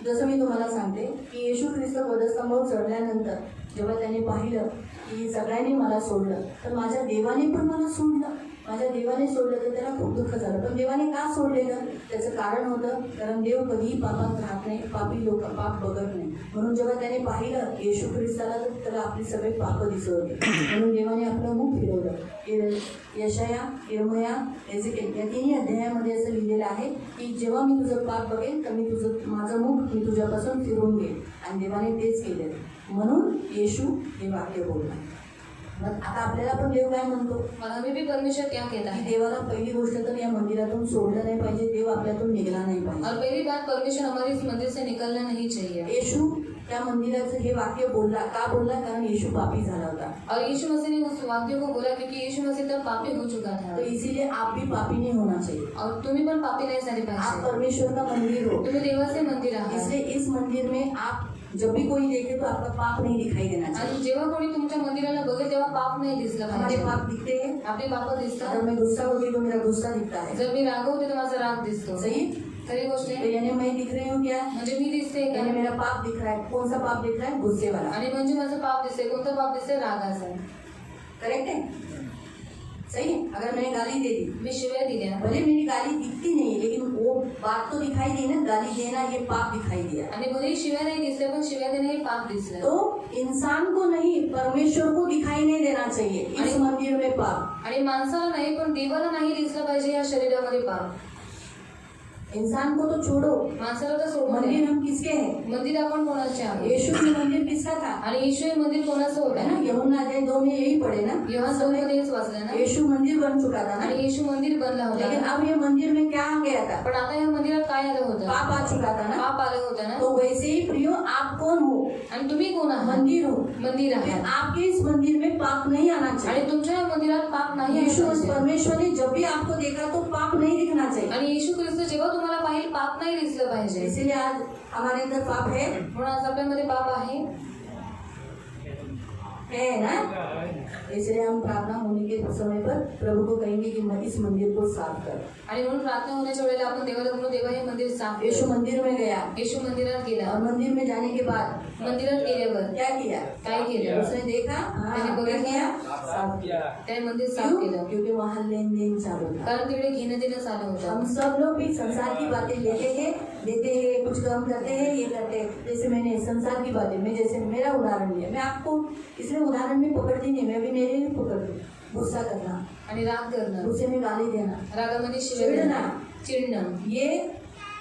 जसं मी तुम्हाला सांगते की येशू ख्रिस्त वधस्तंभावर चढल्यानंतर जेव्हा त्याने पाहिलं की सगळ्यांनी मला सोडलं, तर माझ्या देवाने पण मला सोडलं। माझ्या देवाने सोडलं तर त्याला खूप दुःख झालं। पण देवाने का सोडलेलं? त्याचं कारण होतं, कारण देव कधीही पापात राहत नाही, पापी लोक पाप बघत नाही। म्हणून जेव्हा त्याने पाहिलं येशू ख्रिस्ताला तर त्याला आपली सगळे पाप दिसत होते, म्हणून देवाने आपलं मुख फिरवलं। यशाया, यिर्मयाह, एजेकिएल या तिन्ही अध्यायामध्ये असं लिहिलेलं आहे की जेव्हा मी तुझं पाप बघेन तर मी माझं मुख मी तुझ्यापासून फिरवून घेईन। आणि देवाने तेच केलं, म्हणून येशू हे वाक्य बोलला। मग आता आपल्याला पण देव काय म्हणतो? मग हमें भी परमेश्वर क्या कहता की है? देवाला पहिली गोष्ट तर या मंदिरातून सोडलं नाही पाहिजे, देव आपल्यातून निघाला नाही और पाहिजे। पहली बात, परमेश्वर हमारे इस मंदिर से निकलना नहीं चाहिए. येशू त्या मंदिराचं हे वाक्य बोलला, का बोलला? कारण येशू पापी झाला होता। और यीशु मसीह ने उस वाक्य को बोला क्योंकि यीशु मसीह तब पापी हो चुका था. तो इसीलिए आप भी पापी नहीं होना चाहिए। और तुम्ही पण पापी नाही झाले आप पाहिजे. परमेश्वर का मंदिर हो, तुम्ही देवाचे मंदिर आहात. इसलिए इस मंदिर में आप जब भी कोई देखे तो आपका पाप नहीं दिखाई देना चाहिए। आणि जेव्हा कोणी तुमच्या मंदिराला बघेल तेव्हा पाप नाही दिसलं हमारे पाहिजे. पाप दिखते हैं। आपले पाप दिसतात. अगर मैं गुस्सा होती तो मेरा गुस्सा दिखता है, जर मी रागवते तर माझा राग दिसतो. सही? खरी गोष्ट तो आहे. यानी मैं दिख रही हूँ क्या? म्हणजे मी दिसते का? यानी मेरा पाप दिख रहा है। कौन सा पाप दिख रहा है? गुस्से वाला। आणि म्हणजे माझं पाप दिसते. कोणतं पाप दिसते? रागाचं. करेक्ट है? सही है? अगर मैंने गाली दे दी, मी शिव्या दिल्या भले मेरी गाली दिखती नहीं, लेकिन वो बात तो दिखाई दी ना, गाली देना ये पाप दिखाई दिया। आणि भले शिव्या नाही दिसल्या पण शिव्या देणे हे पाप दिसलं. तो इंसान को नहीं, परमेश्वर को दिखाई नहीं देना चाहिए इस मंदिर में पाप। आणि माणसाला नाही पण देवाला नाही दिसलं पाहिजे या शरीरामध्ये पाप. इंसान को तो छोड़ो, माणसाला तर सोडून मंदिर द्या. हम किसके हैं? मंदिर आपण कोणाचे आहोत? यीशु के मंदिर किसका था? आणि येशू हे मंदिर कोणाचं है होतं ना? यूहन्ना अध्याय 2 में यही पढ़े ना। योहान 2 मध्ये हेच वाचलं ना. यीशु मंदिर बन चुका था ना, आणि येशू मंदिर बनला लेकिन होता. अब ये मंदिर में क्या आ गया था? पण आता या मंदिरात काय आलं होतं? पाप आ चुका था ना। पाप आलं होतं ना. तो वैसे ही प्रियो आप कौन हो? आणि तुम्ही कोण आहात? मंदिर हो। मंदिर फिर आहात. आपके इस मंदिर में पाप नहीं आना चाहिए। आणि तुमच्या या मंदिरात पाप नाही आलं यीशु पाहिजे. परमेश्वर ने जब भी आपको देखा तो पाप नहीं दिखना चाहिए। आणि येशू ख्रिस्त जेव्हा तुम्हाला पाहिजे पाप नाही दिसलं पाहिजे. इसीलिए आज हमारे अंदर पाप है म्हणून आज आपल्यामध्ये पाप आहे ना। इसलिए हम प्रार्थना होने के समय पर प्रभु को कहेंगे कि मैं इस मंदिर को साफ कर। आणि म्हणून प्रार्थना होण्याच्या वेळेला आपण देवाला म्हणू, देवा हे मंदिर साफ कर. यीशु मंदिर में गया येशू मंदिरात गेला. और मंदिर में जाने के बाद मंदिरात गेल्यावर क्या किया? काय केलं? उसने देखा, हाँ, क्या किया? साफ किया। त्याने मंदिर साफ क्यों? केलं. क्योंकि वहाँ लेन देन चालू था। कारण तिकडे घेणं देणं चालू हम होतं. सब लोग भी संसार की बातें लेते हैं, देते हैं, कुछ काम करते हैं, ये करते हैं। जैसे मैंने संसार की बातें, मैं जैसे मेरा उदाहरण लिया, मैं आपको इसलिए उदाहरण में पकड़ती नहीं, मैं भी मेरे भी पकड़ती। गुस्सा करना, आणि राग करणं, गुस्से में गाली देना, रागामध्ये शिव्या चिडणं, देणं, चिडणं, ये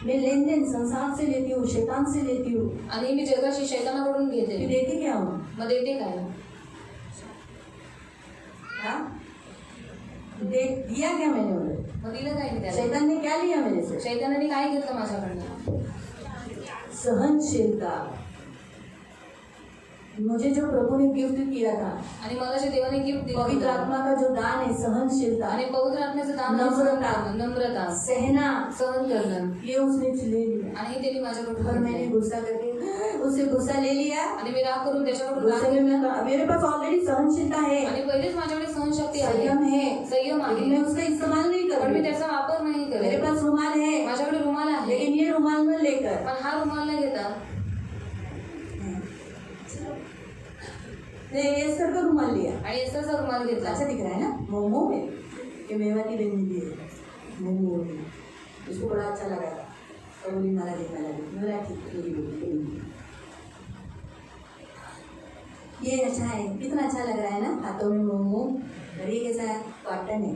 मैं लेन देन संसार से लेती हूँ, शैतान से लेती हूँ। आणि मी जगाशी शैतानाकडून फिर घेते. देती क्या हूँ? मग देते काय? हाँ? दिया क्या मैंने उन्हें? मग दिलं काय मी त्याला? शैतान ने क्या लिया मेरे से? शैतानाने काय घेतलं माझ्याकडनं? सहनशीलता। मुझे जो प्रभु ने गिफ्ट किया था, आणि मला जे देवाने गिफ्ट दिलं पवित्र होतं, आत्मा का जो दान है, सहनशीलता, आणि पवित्र आत्म्याचं दान आहे नम्रता, सहन करणं, नम्रता, सहना, सहन करणं, ये उसने ले लिया। आणि हे त्यांनी माझ्याकडून और मैंने घेतलं. गुस्सा करके उससे गुस्सा ले लिया। आणि मी राग करून त्याच्याकडून राग गुस्से में मेरे पास ऑलरेडी सहनशीलता है, आणि पहिलेच माझ्याकडे सहनशक्ती आहे, संयम है, संयम आहे, लेकिन मैं उसका इस्तेमाल नहीं कर पण मी रही। त्याचा वापर नाही मेरे करत. पास रुमाल है, माझ्याकडे रुमाल आहे, लेकिन ये रुमाल न लेकर पण हा रुमाल नाही घेता. ने एस्टर का रुमाल लिया। आणि एस्टरचा रुमाल घेतला. अच्छा दिख रहा है ना? मोमो में कि मेवाती बहन ने दिए मोमो, उसको बड़ा अच्छा लगा था। तो बोली मला दे, मला दे। मैं बोला ठीक है, मेरी बेटी को नहीं। ये अच्छा है, कितना अच्छा लग रहा है ना, हाथों में मोमो, और ये कैसा है, कॉटन है।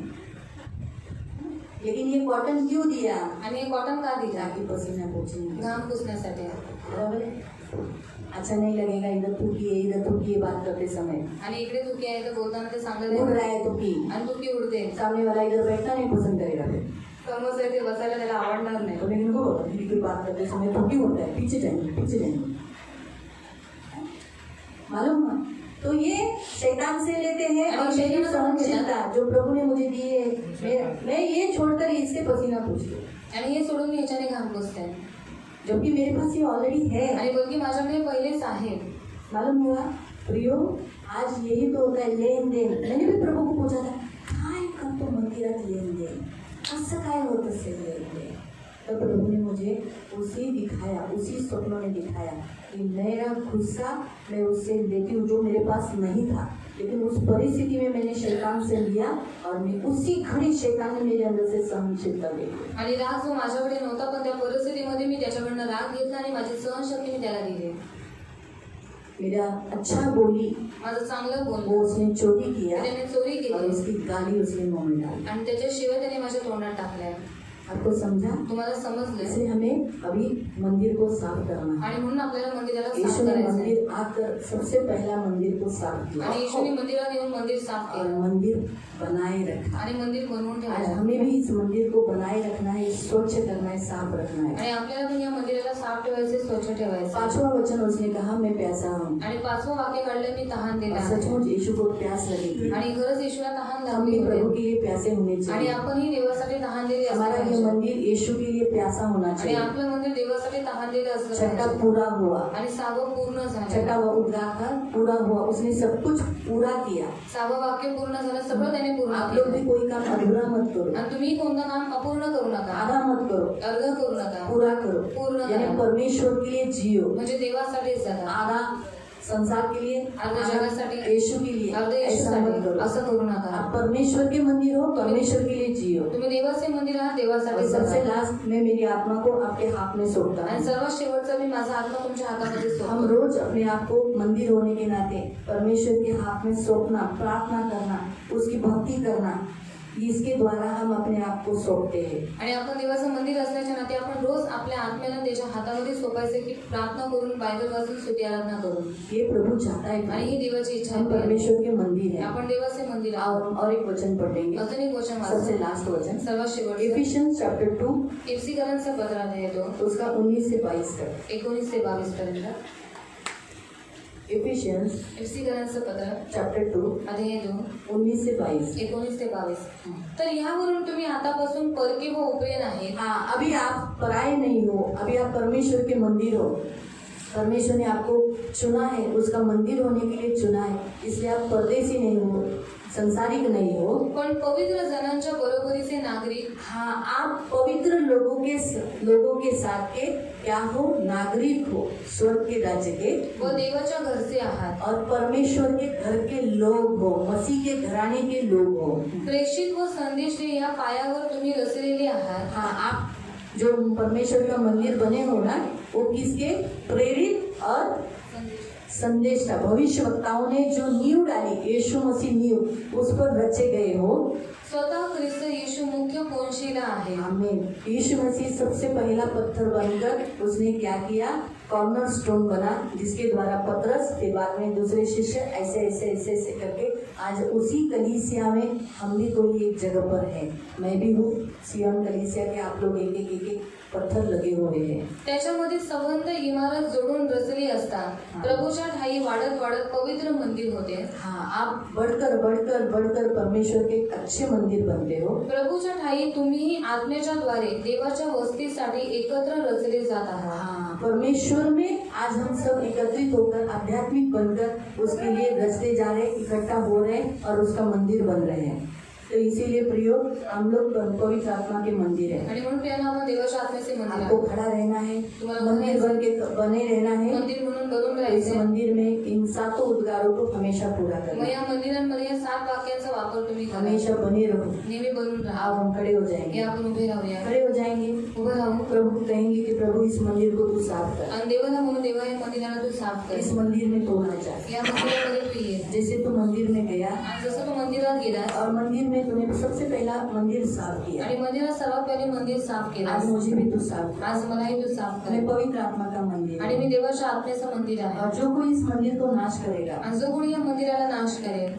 लेकिन ये कॉटन क्यों दिया? आणि हे कॉटन का दिलं? ताकि पसीना पोछने, घाम पुसण्यासाठी. बराबर है। अच्छा नहीं लगेगा इधर थूकिए बात करते समय, आणि इकडे चुकी आहे तर बोलताना ते सांगत उड़ आहे रहा है तो की आणि चुकी उडते. सामने वाला इधर बैठना नहीं पसंद करेगा फिर, समोर इथे बसायला त्याला आवडणार नाही. तो लेकिन वो दीदी की बात करते समय थूकी होता है, पीछे जाएंगे। मालूम है? तो ये शैतान से लेते हैं और मेरी सहनशीलता जो प्रभु ने मुझे दी है, मैं ये छोड़कर इससे पसीना पूछती हूँ, आणि हे सोडून ह्याच्याने घाम पुसते. जबकि मेरे पास ये ऑलरेडी है। आणि बल्कि माझ्याकडे पहिलेच आहे. मालूम हुआ प्रियो, आज यही तो होता है लेन देन। मैंने भी प्रभु को पूछा था, काय करतो मंदिरात लेन देन, असं काय होत असेल लेन देन? तब प्रभु ने मुझे उसी स्वप्नों ने दिखाया कि मेरा गुस्सा मैं उससे लेती हूँ जो मेरे पास नहीं था, लेकिन उस परिस्थिति में मैंने शैतान से लिया और मैं उसी घड़ी शैतान ने मेरे अंदर से सहनशीलता ली। आणि राग जो माझ्याकडे नव्हता पण त्या परिस्थितीमध्ये मी त्याच्याकडनं राग घेतला आणि माझी सहनशक्ती मी त्याला दिली. मेरा अच्छा बोली, माझं चांगलं वो बोलणं उसने चोरी किया त्याने चोरी और केली उसकी गाली उसने मुंह में डाली। आणि त्याच्याशिवाय त्याने माझ्या तोंडात टाकलंय. आपको समझा? तुम्हाला समजले? इसलिए हमें अभी मंदिर को साफ करना है। आणि म्हणून आपल्याला मंदिराला साफ यीशु ने करायचं आहे. मंदिर आकर सबसे पहला मंदिर को साफ किया आणि येशूने मंदिरात येऊन मंदिर साफ और केलं मंदिर बनाए रखा। आणि मंदिर बनवून आज ठेवलं. हमें भी इस मंदिर को बनाए रखना है, स्वच्छ करना है, साफ रखना है। आणि आपल्याला पण या मंदिराला साफ ठेवायचे, स्वच्छ ठेवायचे. पांचवा वचन उसने कहा, मैं प्यासा हूँ। आणि पाचवं वाक्य काढलं, मी तहान दिला आहे. सचमुच यीशु को प्यास लगी थी। आणि खरंच येशूला तहान हम लागली भी प्रभु होती. के लिए प्यासे होने आणि चाहिए। आपणही देवासाठी तहान दिली असली हमारा ये पाहिजे. मंदिर यीशु के लिए प्यासा होना आणि चाहिए। आपलं मंदिर देवासाठी तहान दिलं असलं छठा पाहिजे. पूरा हुआ, आणि सहावं पूर्ण झालं. छठा वो उद्घाटन पूरा हुआ, उसने सब कुछ पूरा किया। सहावं वाक्य पूर्ण झालं, सगळं त्याने पूर्ण आप लोग केलं. भी कोई काम अधूरा मत करो, आणि तुम्ही कोणतं काम अपूर्ण करू नका, आधा मत करो, अर्ध करू नका, पूरा करो। पूर्ण यानी करा. परमेश्वर के लिए जियो, म्हणजे देवासाठीच जगा. आधा संसार के लिए, अर्ध जगासाठी, यीशु के लिए, अर्ध ऐसा मत येशूसाठी. करो। असं करू नका. आप परमेश्वर के मंदिर हो, परमेश्वर के लिए जियो। तुम्ही देवाचे मंदिर आहात, देवासाठी और सबसे जगा. लास्ट में मेरी आत्मा को आपके हाथ में सौंपता आणि हूँ। सर्वात शेवटचा मी माझा आत्मा तुमच्या हातामध्ये हम सोडतो. रोज अपने आप को मंदिर होने के नाते परमेश्वर के हाथ में सौंपना, प्रार्थना करना, उसकी भक्ति करना, इसके द्वारा हम अपने आप को सौंपते हैं। आणि आपण देवाचं मंदिर असल्याच्या नाते आपण रोज आपल्या आत्म्याला त्याच्या हातामध्ये सोपायचे की प्रार्थना करून, बायबल वाचून, स्तुती आराधना करून. ये प्रभु चाहता आणि है। ही देवाची इच्छा हम आहे. परमेश्वर के मंदिर हैं। आपण देवाचे मंदिर आहोत. और एक वचन पढ़ेंगे, अजून एक वचन सबसे वाचू. लास्ट वचन, सर्वात शेवटचं इफिशियंस चैप्टर 2 एफसीकरांचा पत्र आहे तो, उसका 19 से 22 तक। 19 ते 22 पर्यंत. इफिशियंस एफसीकरांचं पत्र चैप्टर 2 अध्याय 2 19 से 22। 19 ते 22. तर यावरून तुम्ही आतापासून परकी व उपयन आहेत. हाँ, अभी आप पराये नहीं हो, अभी आप परमेश्वर के मंदिर हो। परमेश्वर ने आपको चुना है, उसका मंदिर होने के लिए चुना है, इसलिए आप परदेसी नहीं हो, संसारिक नहीं हो। पण पवित्र जनांच्या बरोबरीचे नागरिक. हाँ, आप पवित्र लोगों के साथ के क्या हो, नागरिक हो, स्वर्ग के राज्य के, व देवाच्या घरचे आहात. और परमेश्वर के घर के लोग हो, मसीह के घराने के लोग हो। प्रेषित व संदेश या पायावर तुम्ही रचलेले आहात. हाँ, आप जो परमेश्वर का मंदिर बने हो ना, वो किसके प्रेरित और संदेश था, भविष्यवक्ताओं ने जो नींव डाली, यीशु मसीह नींव, उस पर रचे गए हो। स्वतः ख्रिस्त येशू मुख्य कोनशिला आहे. आमीन। यीशु मसीह सबसे पहला पत्थर बनकर उसने क्या किया, कॉर्नर स्टोन बना, जिसके द्वारा पतरस के बाद में दूसरे शिष्य ऐसे ऐसे ऐसे ऐसे करके आज उसी कलीसिया में हम भी कोई एक जगह पर है। मैं भी हूँ सियॉन कलीसिया के, आप लोग एक एक पत्थर लगे हुए हैं। त्याच्यामध्ये संबंध इमारत जोडून रचली असता प्रभूच्या ठाई वाढत वाढत पवित्र मंदिर होते. हाँ, आप बढ़कर बढ़कर बढ़कर परमेश्वर के अच्छे मंदिर बनते हो। प्रभूच्या ठाई तुम्हीही आत्म्याच्या द्वारे देवाच्या वस्तीसाठी एकत्र रचले जात आहात. हाँ, परमेश्वर में आज हम सब एकत्रित होकर आध्यात्मिक बनकर उसके लिए रचते जा रहे, इकट्ठा हो रहे और उसका मंदिर बन रहे हैं। तो इसीलिए प्रियो, हम लोग पवित्र आत्मा के मंदिर है। आणि म्हणून प्रियांनो, आपण देवाच्या आत्म्याचे मंदिर आपको आहोत. खड़ा रहना है, तुम्हाला मंदिर बन के बने रहना है। मंदिर म्हणून बनून इस राहायचे. मंदिर में इन सातों उद्गारों को हमेशा पूरा मग करना, या मंदिरांमध्ये या 7 वाक्यांचा वापर तुम्ही करा. हमेशा बने रहो। नेहमी बनून राहा. अब हम खड़े हो हे जाएंगे, आपण उभे राहूया. खड़े हो जाएंगे। उभं राहू. प्रभु प्रभु को कहेंगे कि प्रभु इस मंदिर को तू साफ कर, आणि देवाला म्हणू देवा या मंदिराला तू साफ कर, इस मंदिर में तू आ जा। या मंदिरामध्ये तू ये। जैसे तू मंदिर में गया आणि जसं तू मंदिरात गेलास और मंदिर में तूने सबसे पहला मंदिर साफ किया, आणि मंदिरात सर्वात पहिले मंदिर साफ आज केलास, मुझे भी तू साफ कर। आज मलाही तू साफ मैं कर। पवित्र आत्मा का मंदिर आणि हूँ। मी देवाच्या आत्म्याचं मंदिर आहे। और जो कोई इस मंदिर को नाश करेगा, आणि जो कोणी या मंदिराला नाश करेल,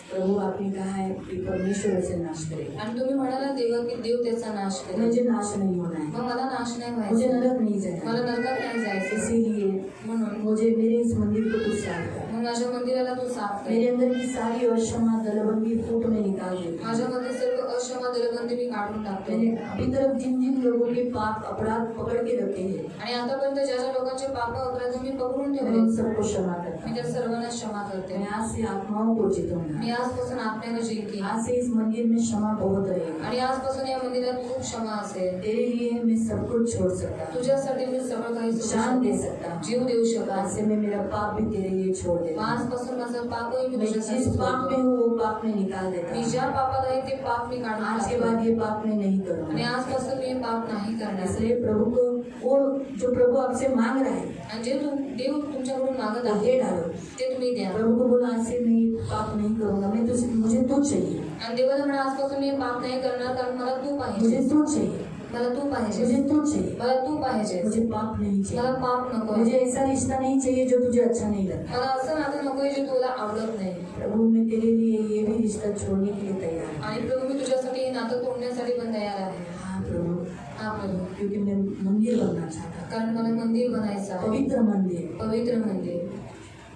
प्रभु आपने कहा है कि परमेश्वर ऐसे नाश करेगा, आणि तुम्ही म्हणाला देवा की देव त्याचा नाश करेल, मुझे नाश नहीं होना है, मग मला नाश नाही मुझे व्हायचं, नरक नहीं जाना मला है। नरकात नाही जायचं। इसीलिए म्हणून मुझे मेरे इस मंदिर को तू साफ कर, मग माझ्या मंदिराला तू साफ कर। मेरे अंदर की सारी अक्षमा दलबंदी फूट में निकाल दे। माझ्यामध्ये सर्व अक्षमा दलबंदी मी काढून टाकतो। मैंने अभी तक जिन जिन लोगों के पाप अपराध पकड़ के रखे हैं, आणि आतापर्यंत ज्या ज्या लोकांचे पाप अपराध मी पकडून मैं ठेवले, उन सबको क्षमा करता मी हूँ। त्या सर्वांना क्षमा करते। मैं आज से आत्माओं को जीतूंगा। मी आजपासून आत्म्याने जिंकेन, आज से इस मंदिर में क्षमा बहुत रहेगा। आणि आजपासून या मंदिरात खूप क्षमा असेल। तेरे लिए मैं सब कुछ छोड़ सकता हूँ, तुझ्यासाठी मी सगळं काही सोडू जान दे शकतो, सकता हूँ। जीव देऊ आज शकतो। से मैं मेरा पाप भी तेरे लिए छोड़ देता हूँ। आजपासून माझं पापही मी मैं तुझ्यासाठी जिस पाप में सोडतो। हूँ वो पाप में निकाल देता मी हूँ। ज्या पापात आहे ते पाप मी काढून आज के टाकतो। बाद ये पाप मैं नहीं आणि करूँगा। आजपासून मी हे पाप नाही करणार। इसलिए प्रभु को वो जो प्रभु आपसे मांग रहा है आणि जे देव तुमच्याकडून मागत वो आहे दे डालो। ते तुम्ही द्या। प्रभु को बोला आज से मैं ये पाप नहीं करूँगा, मैं तुझे मुझे तू चाहिए, आणि देवाला म्हणा आजपासून मी हे पाप नाही करणार, कारण मला तू पाहिजे, मुझे तू चाहिए, मला तू पाहिजे, मुझे तू चाहिए, मला तू पाहिजे, मुझे पाप नहीं मला चाहिए, पाप नको, मुझे ऐसा रिश्ता नहीं चाहिए जो तुझे अच्छा नहीं लगता। मला असं नातं नकोय जे तुला आवडत नाही। प्रभु मैं तेरे लिए ये भी रिश्ता छोड़ने के लिए तैयार हूँ। आणि प्रभू मी तुझ्यासाठी हे नातं तोडण्यासाठी पण तयार आहे। हाँ प्रभु, हा प्रभू, क्योंकि मैं मंदिर बनना चाहता हूँ, कारण मला मंदिर बनायचं आहे, पवित्र मंदिर, पवित्र मंदिर,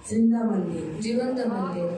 जिंदा मंदिर, जिवंत मंदिर,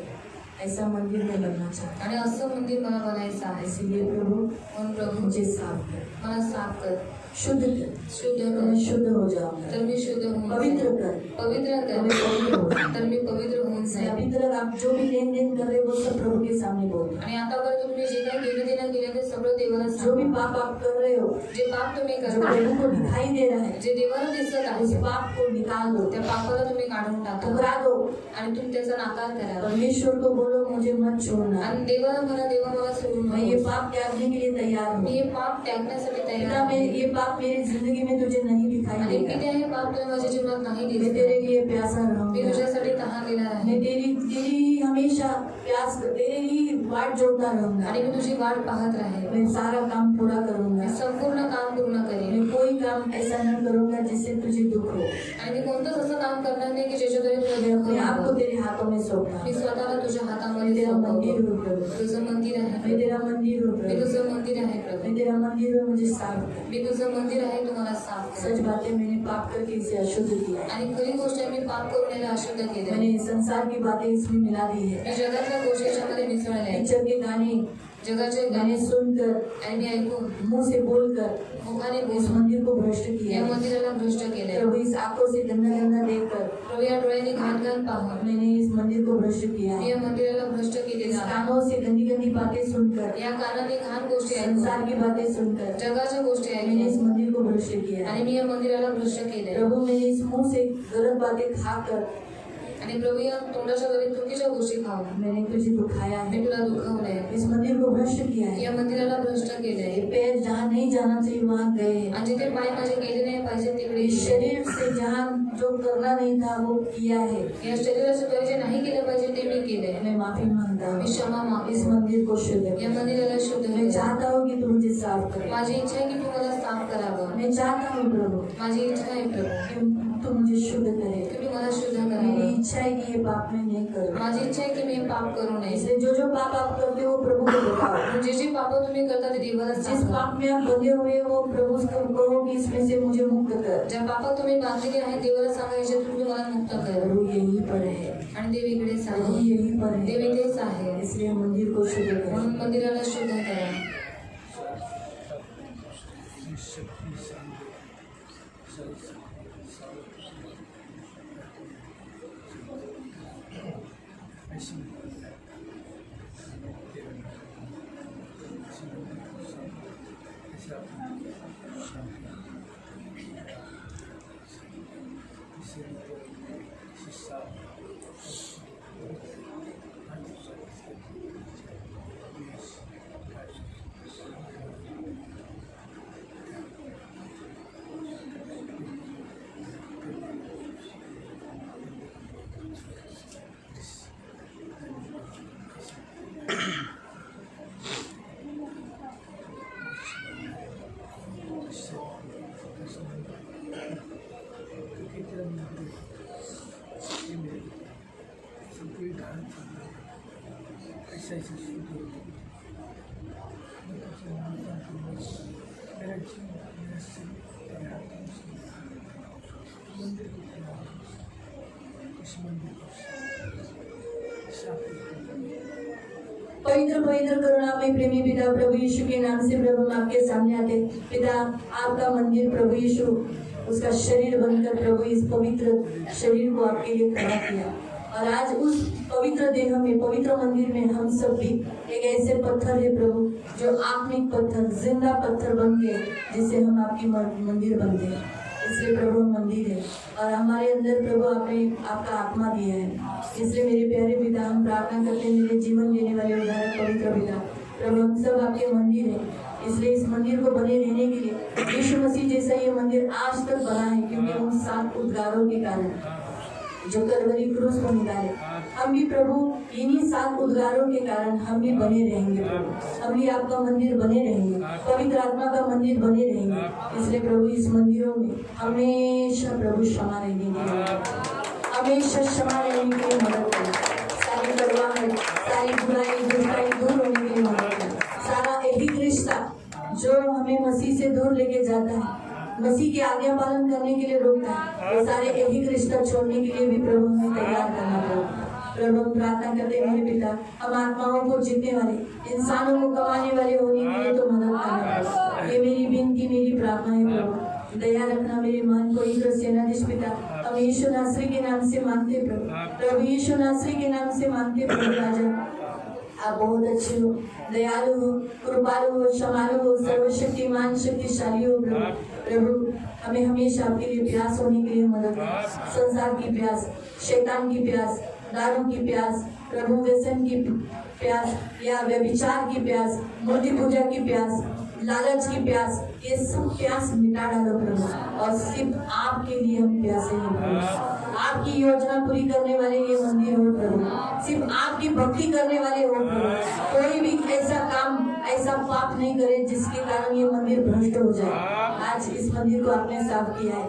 ऐसा मंदिर मैं बनना चाहता आणि असं मंदिर मला बनायचं हूँ। आहे। इसीलिए प्रभु म्हणून प्रभू मुझे साफ कर, मला साफ कर, शुद्ध कर, शुद्ध तो मैं कर, शुद्ध हो जाऊंगा। तर मी शुद्ध होऊन पवित्र जाईन। कर, पवित्र तो मैं कर, पवित्र हो जाऊंगा। तर मी पवित्र होऊन मैं जाईन। अभी तक आप जो भी लेन देन कर रहे हो वो सब प्रभु के सामने बोल दो। आणि आतापर्यंत तुम्ही जे काही घेणं देणं केलं ते सगळं देवाला जो भी सांगा। पाप आप कर रहे हो, जे पाप तुम्ही जो करता, प्रभु को दिखाई दे रहा है, जे देवाला दिसत उस आहे, पाप को निकाल दो, त्या पापाला तुम्ही काढून टाका ठुकरा दो। आणि तुम्ही त्याचा नाकार करा। परमेश्वर को बोलो मुझे मत छोड़ना, आणि देवाला म्हणा देवा मला सोडू मैं ये नको, पाप त्यागने के लिए तैयार मी हूँ। हे पाप त्यागण्यासाठी तयार पिता मैं आहे। ये पाप मेरी जिंदगी में तुझे नहीं दिखाई आणि देगा। पित्या हे पाप तुला माझ्या जीवनात नाही मैं दिसत। तेरे लिए प्यासा मी रहूंगा, तुझ्यासाठी तहानलेला आहे मैं तेरी हमेशा प्यास तेरे ही वाट जोड़ता रहूंगा। आणि मी तुझी वाट पाहत राहील। मैं सारा काम पूरा मी करूंगा। संपूर्ण काम पूर्ण करेन मैं कोई काम ऐसा न करूंगा जिससे तुझे दुख हो। आणि मी कोणतंच असं काम करणार नाही की ज्याच्याद्वारे तुला मैं दुःख अपने आप को होईल। तेरे हाथों में सौंपता मी हूँ। स्वतःला तुझ्या मैं हातामध्ये तेरा मंदिर सोपवतो। हूँ प्रभु, तुझं मंदिर आहे मैं प्रभू। तेरा मंदिर हूँ मी प्रभु, तुझं मंदिर आहे मैं प्रभू। तेरा मंदिर हूँ, मुझे साफ कर। मी तुझं मंदिर आहे, तुम्हाला साफ सच कर। बातें मैंने पाप करके इसे अशुद्ध किया है। आणि खरी गोष्ट आहे, मी पाप करून याला अशुद्ध केलंय। मैंने संसार की बातें इसमें मिला दी है। मी जगातल्या गोष्टी याच्यामध्ये मिसळल्या, पिक्चर के गाने जगाचे मैंने गाणे सुनकर, आणि मी ऐकून मुंह से बोलकर मुखाने इस बोलून मंदिर को भ्रष्ट किया या है। मंदिराला भ्रष्ट केलंय। प्रभु इस आंखों से गंदा गंदा देखकर प्रभू या डोळ्यांनी घाण घाण पाहून मैंने इस मंदिर को भ्रष्ट किया मी है। या मंदिराला भ्रष्ट इस केलेलं आहे। कानों से गंदी गंदी बातें सुनकर, या कानाने घाण गोष्टी ऐकून, संसार की बातें सुनकर जगाच्या गोष्टी मैंने इस ऐकून मंदिर को भ्रष्ट किया आणि है। मी या मंदिराला भ्रष्ट केलंय। प्रभु मैंने इस मुंह से गलत बातें खाकर आणि प्रभू या तोंडाच्या द्वारे चुकीच्या गोष्टी खाऊन मैंने तुझे दुखाया मी है। तुला दुखवलंय। इस मंदिर को भ्रष्ट किया है। या मंदिराला भ्रष्ट ये केलंय पैर जहाँ नहीं जाना चाहिए वहाँ गए हैं। आणि जिथे पाय माझे गेले नाही पाहिजे तिकडे इस गेले। शरीर से जहाँ जो करना नहीं था वो किया है। या शरीराच्या द्वारे जे नाही केलं पाहिजे ते मी केलंय। मैं माफी मांगता मी हूँ। क्षमा इस मागतो। मंदिर को शुद्ध या कर। मंदिराला शुद्ध मैं कर। चाहता हूँ कि तू मुझे साफ करे। माझी इच्छा आहे की तू मला साफ करावं। मैं चाहता हूँ प्रभु माझी इच्छा आहे प्रभू कि तू मुझे शुद्ध करे। तुम्ही मला शुद्ध मेरी करावं। इच्छा है कि ये पाप मैं नहीं करूँ। माझी इच्छा आहे की मी हे पाप करू नये। इसलिए जो पाप आप करते हो प्रभु को बताओ। जे जे पाप तुम्ही करता ते देवाला जिस सांगा। पाप में आप बंधे हुए हो प्रभु को कहो कि इसमें से मुझे मुक्त कर। ज्या पापात तुम्ही बांधलेले आहे देवाला सांगा याच्यातून तुम्ही मला मुक्त कर। प्रभु यही पर है, आणि देव इकडेच प्रभु आहे, यही पर है। देव इथेच आहे। इसलिए मंदिर को शुद्ध करो। म्हणून मंदिराला शुद्ध करा। ऐसा ऐसा शुद्ध होता है। मेरा जीवन, मेरा शरीर, मेरे हाथों से मंदिर को फैला दो। इस मंदिर को साफ करो। पवित्र पवित्र करुणामय प्रेमी पिता प्रभु यीशु के नाम से प्रभु हम आपके सामने आते हैं। पिता आपका मंदिर प्रभु यीशु उसका शरीर बनकर प्रभु इस पवित्र शरीर को आपके लिए खड़ा किया और आज उस पवित्र देह में पवित्र मंदिर में हम सब भी एक ऐसे पत्थर है प्रभु जो आत्मिक पत्थर जिंदा पत्थर बन गए जिससे हम आपकी मंदिर बनते हैं। इसलिए प्रभु हम मंदिर है और हमारे अंदर प्रभु आपने आपका आत्मा दिया है। इसलिए मेरे प्यारे पिता हम प्रार्थना करते हैं मेरे जीवन देने वाले उदाहरण पवित्र पिता प्रभु हम सब आपके मंदिर है। इसलिए इस मंदिर को बने रहने के लिए यीशु मसीह जैसा ये मंदिर आज तक बना है क्योंकि उन 7 उद्गारों के कारण जो कलवरी क्रूस को निकाले हम भी प्रभु इन्हीं 7 उद्गारों के कारण हम भी बने रहेंगे प्रभु हम भी आपका मंदिर बने रहेंगे पवित्र आत्मा का मंदिर बने रहेंगे। इसलिए प्रभु इस मंदिरों में हमेशा प्रभु क्षमा रहने के लिए हमेशा क्षमा रहने के लिए मदद करें। सारी कड़वाहट सारी बुराई दुष्टाई दूर होने के लिए मदद करें। सारा ऐहिक रिश्ता जो हमें मसीह से दूर लेके जाता है मसीह के आज्ञा पालन करने के लिए रोकता है वो सारे ऐहिक रिश्ता छोड़ने के लिए भी प्रभु हमें तैयार करना पड़ेगा। प्रभु हम प्रार्थना करते हैं मेरे पिता हम आत्माओं को जीतने वाले इंसानों को कमाने वाले होने के लिए तो मदद करना पड़ेगा। ये मेरी विनती मेरी प्रार्थना है प्रभु दया रखना मेरे मन को ईश्वर सेनाधीश पिता हम यीशु नासरी के नाम से मांगते प्रभु यीशु नासरी के नाम से मांगते प्रभु राजा आप बहुत अच्छे हो दयालु हो कृपालु हो क्षमालु हो सर्वशक्तिमान शक्तिशाली हो प्रभु हमें हमेशा आपके लिए प्यास होने के लिए मदद करें। संसार की प्यास शैतान की प्यास दारू की प्यास प्रभु व्यसन की प्यास या व्यभिचार की प्यास मूर्ति पूजा की प्यास लालच की प्यास ये सब प्यास मिटा डालो प्रभु और सिर्फ आपके लिए हम प्यासे हैं प्रभु आपकी योजना पूरी करने वाले ये मंदिर हो प्रभु सिर्फ आपकी भक्ति करने वाले हो प्रभु कोई भी ऐसा काम ऐसा पाप नहीं करे जिसके कारण ये मंदिर भ्रष्ट हो जाए। आज इस मंदिर को आपने साफ किया है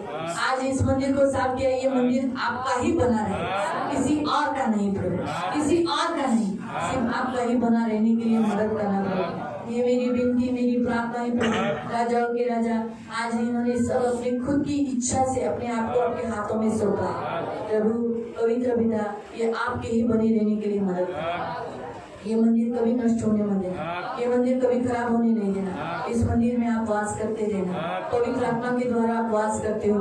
आज इस मंदिर को साफ किया है ये मंदिर आपका ही बना रहे किसी और का नहीं प्रभु किसी और का नहीं सिर्फ आपका ही बना रहने के लिए मदद करना प्रभु ये मेरी विनती मेरी प्रार्थना है प्रभु राजाओं के राजा आज इन्होंने सब अपनी खुद की इच्छा से अपने आप को आपके हाथों में सौंपा है प्रभु पवित्र पिता ये आपके ही बने रहने के लिए मदद करें। ये मंदिर कभी नष्ट होने मत देना ये मंदिर कभी खराब होने नहीं देना इस मंदिर में आप वास करते रहना पवित्र आत्मा के द्वारा आप वास करते हो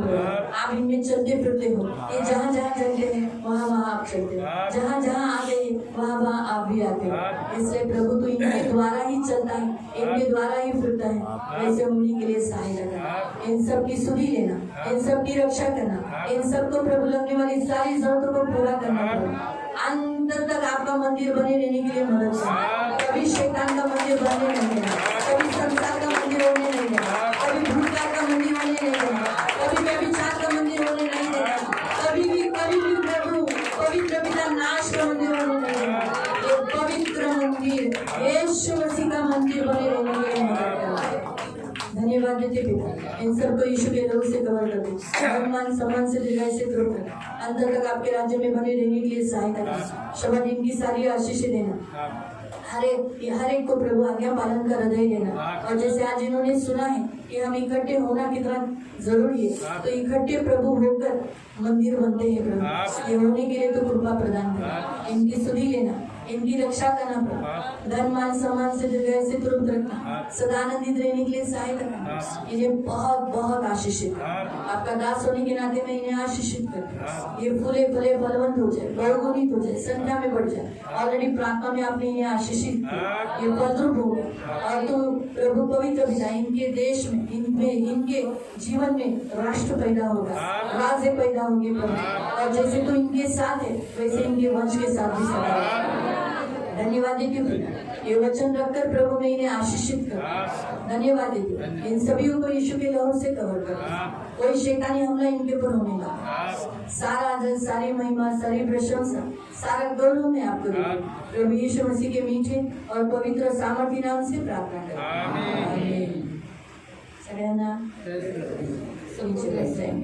आप इनमें चलते फिरते हो ये जहाँ जहाँ चलते हैं वहाँ वहाँ आप चलते हो जहाँ जहाँ आते हैं वहाँ वहाँ आप भी आते हो। इसलिए प्रभु तो इनके द्वारा ही चलता है इनके द्वारा ही फिरता है वैसे उन्हीं के लिए सहायता करना इन सब की सुधि लेना इन सब की रक्षा करना इन सबको प्रभु लगने वाली सारी जरूरतों को पूरा करना अंत तक आपका मंदिर बने रहने के लिए मदद करना कभी शैतान का मंदिर बनने नहीं देना कभी संसार का मंदिर होने नहीं देना कभी भूतकाल का मंदिर होने नहीं देना कभी व्यभिचार का मंदिर होने नहीं देना कभी भी प्रभु पवित्र पिता नाश का मंदिर होने नहीं देना ये पवित्र मंदिर यीशु मसीह का मंदिर बने रहने के लिए मदद करना। धन्यवाद देते पिता इन सबको यीशु के लहू से कवर कर दो सम्मान सम्मान से दीर्घायु से ध्रुव कर अंतर तक आपके राज्य में बने रहने के लिए सहायता कर शब्द इनकी सारी आशीष देना हर एक को प्रभु आज्ञा पालन का हृदय देना और जैसे आज इन्होंने सुना है कि हम इकट्ठे होना कितना जरूरी है तो इकट्ठे प्रभु होकर मंदिर बनते हैं प्रभु ये होने के लिए तो कृपा प्रदान करना इनकी सुधि लेना इनकी रक्षा करना प्रभु धन मान सम्मान से दीर्घायु से तुरंत रखना सदा आनंदित रहने के लिए सहायता करना इन्हें बहुत बहुत आशीषित आपका दास होने के नाते में इन्हें आशीषित करते ये फूले फले फलवंत हो जाए बहुगुणित हो जाए संख्या में बढ़ जाए ऑलरेडी प्रार्थना में आपने इन्हें आशीषित किया ये फलद्रुप हो गए और तो प्रभु पवित्र पिता इनके देश में इनके जीवन में राष्ट्र पैदा होगा राज्य पैदा होंगे प्रभु और जैसे तो इनके साथ है वैसे इनके वंश के साथ भी सदा धन्यवाद देती हूँ ये वचन रखकर प्रभु में इन्हें आशीषित कर धन्यवाद देती हूँ इन सभी को यीशु के लहू से कवर कर कोई शैतानी हमला इनके ऊपर होने लगा सारा आदर सारी महिमा सारी प्रशंसा सारा गौरव में आपको देती प्रभु यीशु मसीह के मीठे और पवित्र सामर्थ्य नाम से प्रार्थना करें। सगळ्यांना